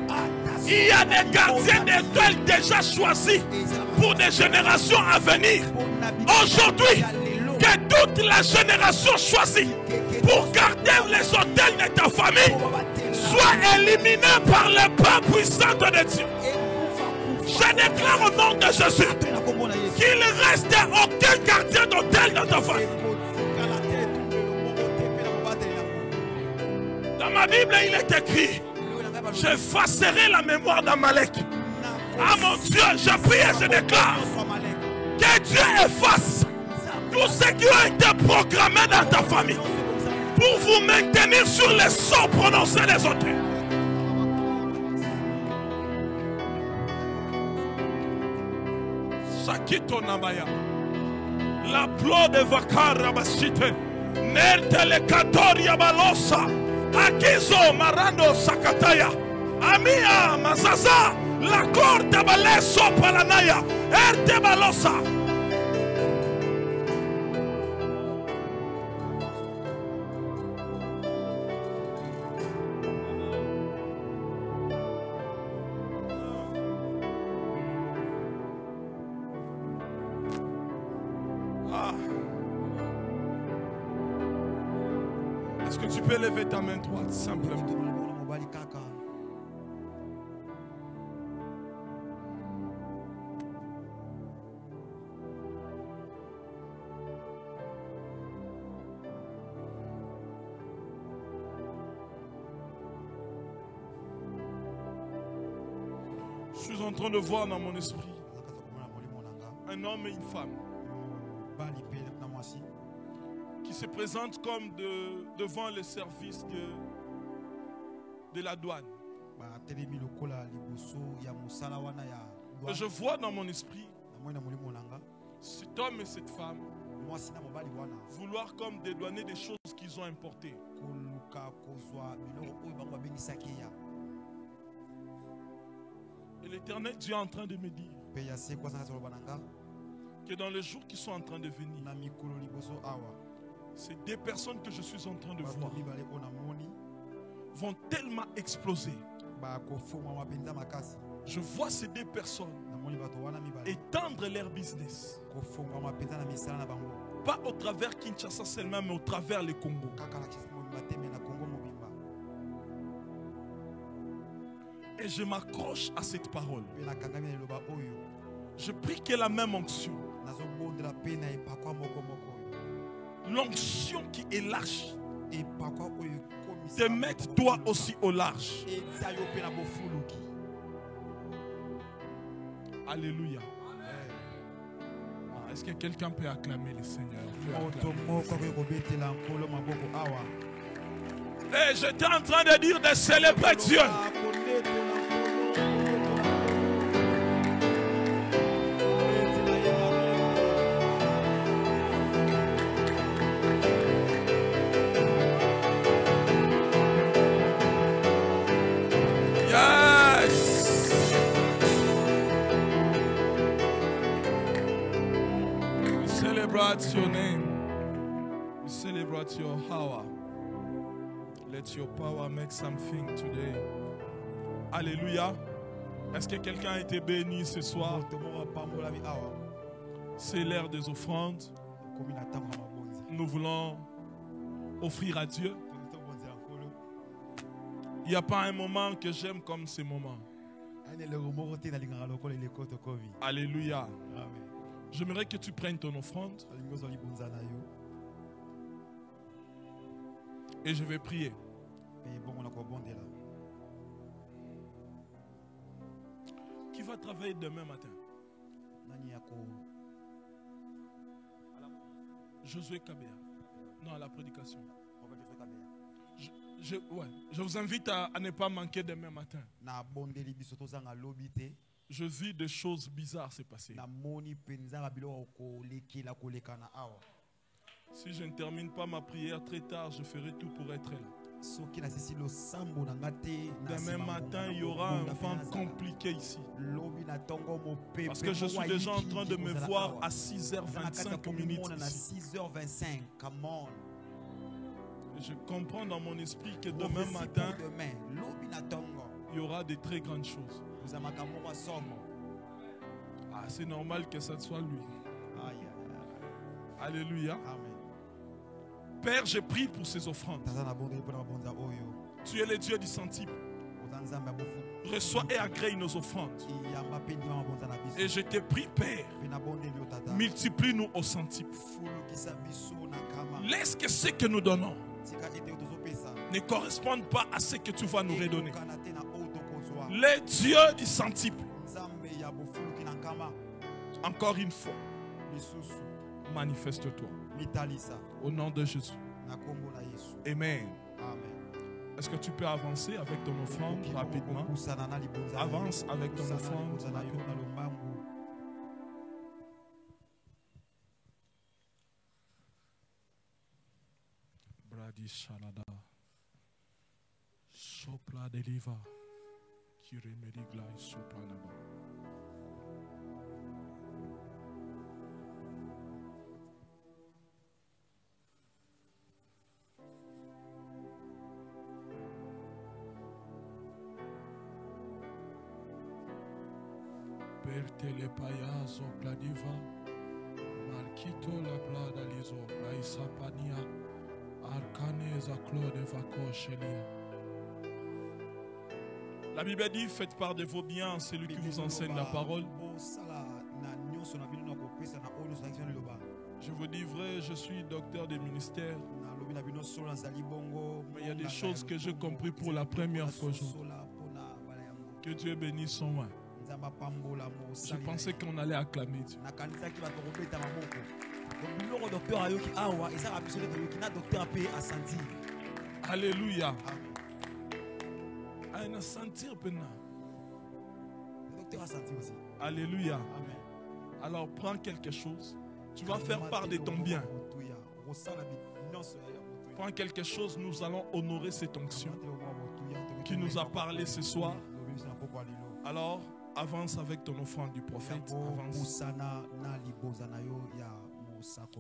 il y a des gardiens d'étoiles déjà choisis pour des générations à venir, aujourd'hui, que toute la génération choisie pour garder les hôtels de ta famille soit éliminée par le pas puissant de Dieu. Je déclare au nom de Jésus qu'il ne reste aucun gardien d'hôtel dans ta famille. Dans ma Bible, il est écrit: j'effacerai la mémoire d'Amalek. Ah mon Dieu, je prie et je déclare que Dieu efface tous ceux qui ont été programmés dans ta famille pour vous maintenir sur les sorts prononcés des hôtels. Sakito Nabaya, la plo de Vakara Basite, Nerte le Katoria Balosa, Akizo Marando Sakataya, Amia Mazaza, la Corte Baleso Palanaya, Erte Balosa. Est-ce que tu peux lever ta main droite simplement? Je suis en train de voir dans mon esprit un homme et une femme qui se présentent comme devant le service de la douane. Et je vois dans mon esprit cet homme et cette femme vouloir comme dédouaner des choses qu'ils ont importées. Et l'Éternel Dieu est en train de me dire que dans les jours qui sont en train de venir, ces deux personnes que je suis en train de voir vont tellement exploser. Je vois ces deux personnes étendre leur business. Pas au travers Kinshasa seulement, mais au travers le Congo. Et je m'accroche à cette parole. Je prie que la même onction, l'onction qui est large, te mette toi aussi au large. Alléluia. Est-ce que quelqu'un peut acclamer le Seigneur? Et j'étais en train de dire de célébrer Dieu. Your name, we celebrate your power. Let your power make something today. Alléluia. Est-ce que quelqu'un a été béni ce soir? C'est l'heure des offrandes. Nous voulons offrir à Dieu. Il n'y a pas un moment que j'aime comme ce moment. Alléluia. J'aimerais que tu prennes ton offrande et je vais prier. Qui va travailler demain matin? Josué Kabea. Non, à la prédication. Je vous invite à ne pas manquer demain matin. Je vis des choses bizarres se passer. Si je ne termine pas ma prière très tard, je ferai tout pour être là. Demain matin, il y aura un vent compliqué ici. Parce que je suis déjà en train de me voir à 6h25 minutes ici. Je comprends dans mon esprit que demain matin, il y aura des très grandes choses. Ah, c'est normal que ça soit lui. Alléluia. Père, je prie pour ces offrandes. Tu es le Dieu du centuple. Reçois et agrée nos offrandes. Et je te prie, Père, multiplie-nous au centuple. Laisse que ce que nous donnons ne corresponde pas à ce que tu vas nous redonner. Le Dieu du centuple. Encore une fois, manifeste-toi. Au nom de Jésus. Amen. Est-ce que tu peux avancer avec ton offrande rapidement? Avance avec ton offrande rapidement. Bradi Shalada. Sopla deliva. Kiremedigla sopanaba. Pertele payaso pladiva, marquito la plada liso, la isapania, arcanesa claude vacochelia. La Bible dit, faites part de vos biens à celui qui vous enseigne la parole. Je vous dis vrai, je suis docteur des ministères. Mais il y a des choses que j'ai compris pour la première fois aujourd'hui. Que Dieu bénisse son main. Je pensais qu'on allait acclamer Dieu. Alléluia. Alléluia. Alors prends quelque chose. Tu vas faire part de ton bien. Prends quelque chose. Nous allons honorer cette onction qui nous a parlé ce soir. Alors avance avec ton offrande du prophète. Avance.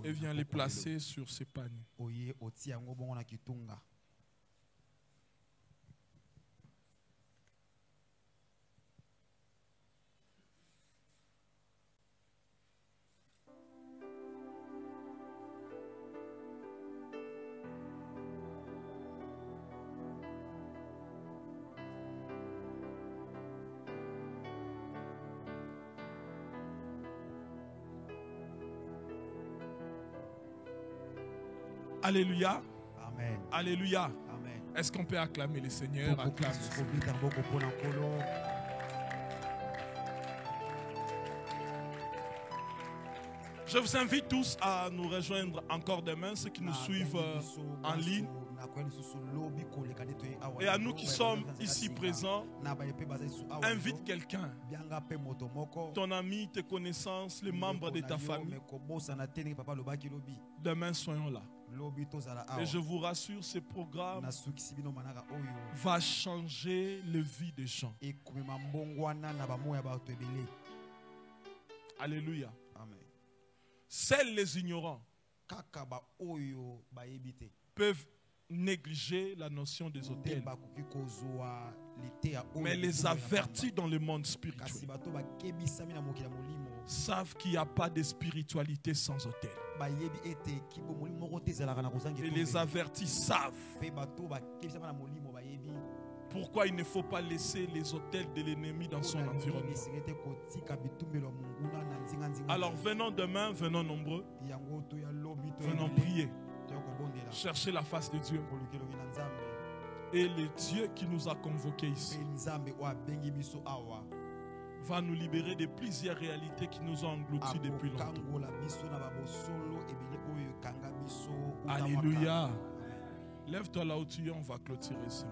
Et viens les placer sur ces paniers. Alléluia. Amen. Alléluia. Amen. Est-ce qu'on peut acclamer le Seigneur? Acclame. Je vous invite tous à nous rejoindre encore demain, ceux qui nous suivent en ligne. Et à nous qui sommes ici présents, invite quelqu'un, ton ami, tes connaissances, les membres de ta famille. Demain, soyons là. Et je vous rassure, ce programme va changer la vie des gens. Alléluia. Amen. Seuls les ignorants peuvent négliger la notion des autels. Mais les avertis dans le monde spirituel savent qu'il n'y a pas de spiritualité sans autel. Et les avertis savent pourquoi il ne faut pas laisser les autels de l'ennemi dans son environnement. Alors venons demain, venons nombreux, venons prier, chercher la face de Dieu. Et le Dieu qui nous a convoqués ici va nous libérer de plusieurs réalités qui nous ont engloutis depuis longtemps. Alléluia. Lève-toi là où tu es, on va clôturer ça.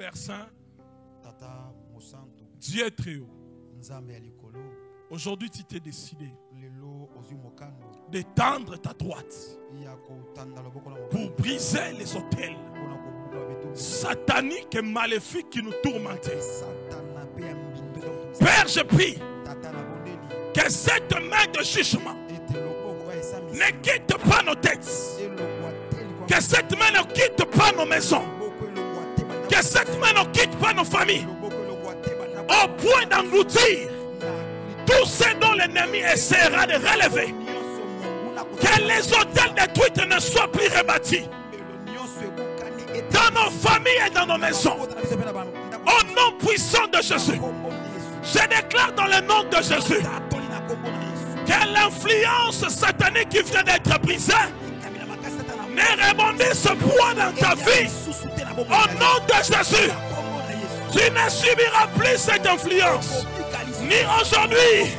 Père Saint, Dieu très haut. Aujourd'hui, tu t'es décidé d'étendre ta droite pour briser les autels sataniques et maléfiques qui nous tourmentaient. Père, je prie que cette main de jugement ne quitte pas nos têtes, que cette main ne quitte pas nos maisons, que cette main ne quitte pas nos familles, au point d'engloutir tout ce dont l'ennemi essaiera de relever. Que les hôtels détruits ne soient plus rebâtis dans nos familles et dans nos maisons. Au nom puissant de Jésus, je déclare dans le nom de Jésus que l'influence satanique qui vient d'être brisée ne rebondisse point dans ta vie. Au nom de Jésus, tu ne subiras plus cette influence, ni aujourd'hui,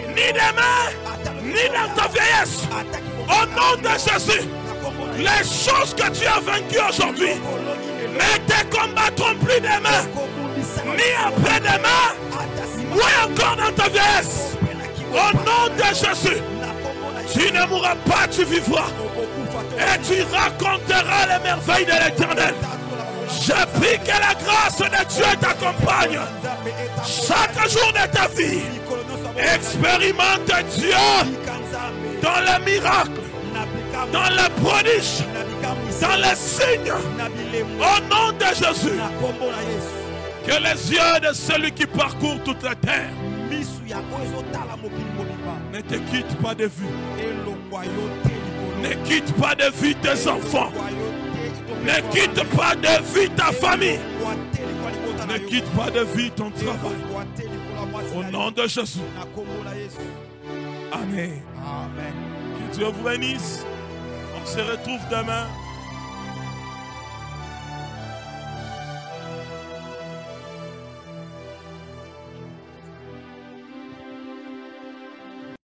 ni demain, ni dans ta vieillesse. Au nom de Jésus, les choses que tu as vaincues aujourd'hui ne te combattront plus demain, ni après-demain, ou encore dans ta vieillesse. Au nom de Jésus, tu ne mourras pas, tu vivras. Et tu raconteras les merveilles de l'Éternel. Je prie que la grâce de Dieu t'accompagne chaque jour de ta vie. Expérimente Dieu dans le miracle, dans le prodige, dans les signes. Au nom de Jésus, que les yeux de celui qui parcourt toute la terre ne te quittent pas de vue. Ne quitte pas de vue tes enfants. Ne quitte pas de vue ta famille. Ne quitte pas de vue ton travail. Au nom de Jésus. Amen. Que Dieu vous bénisse. On se retrouve demain.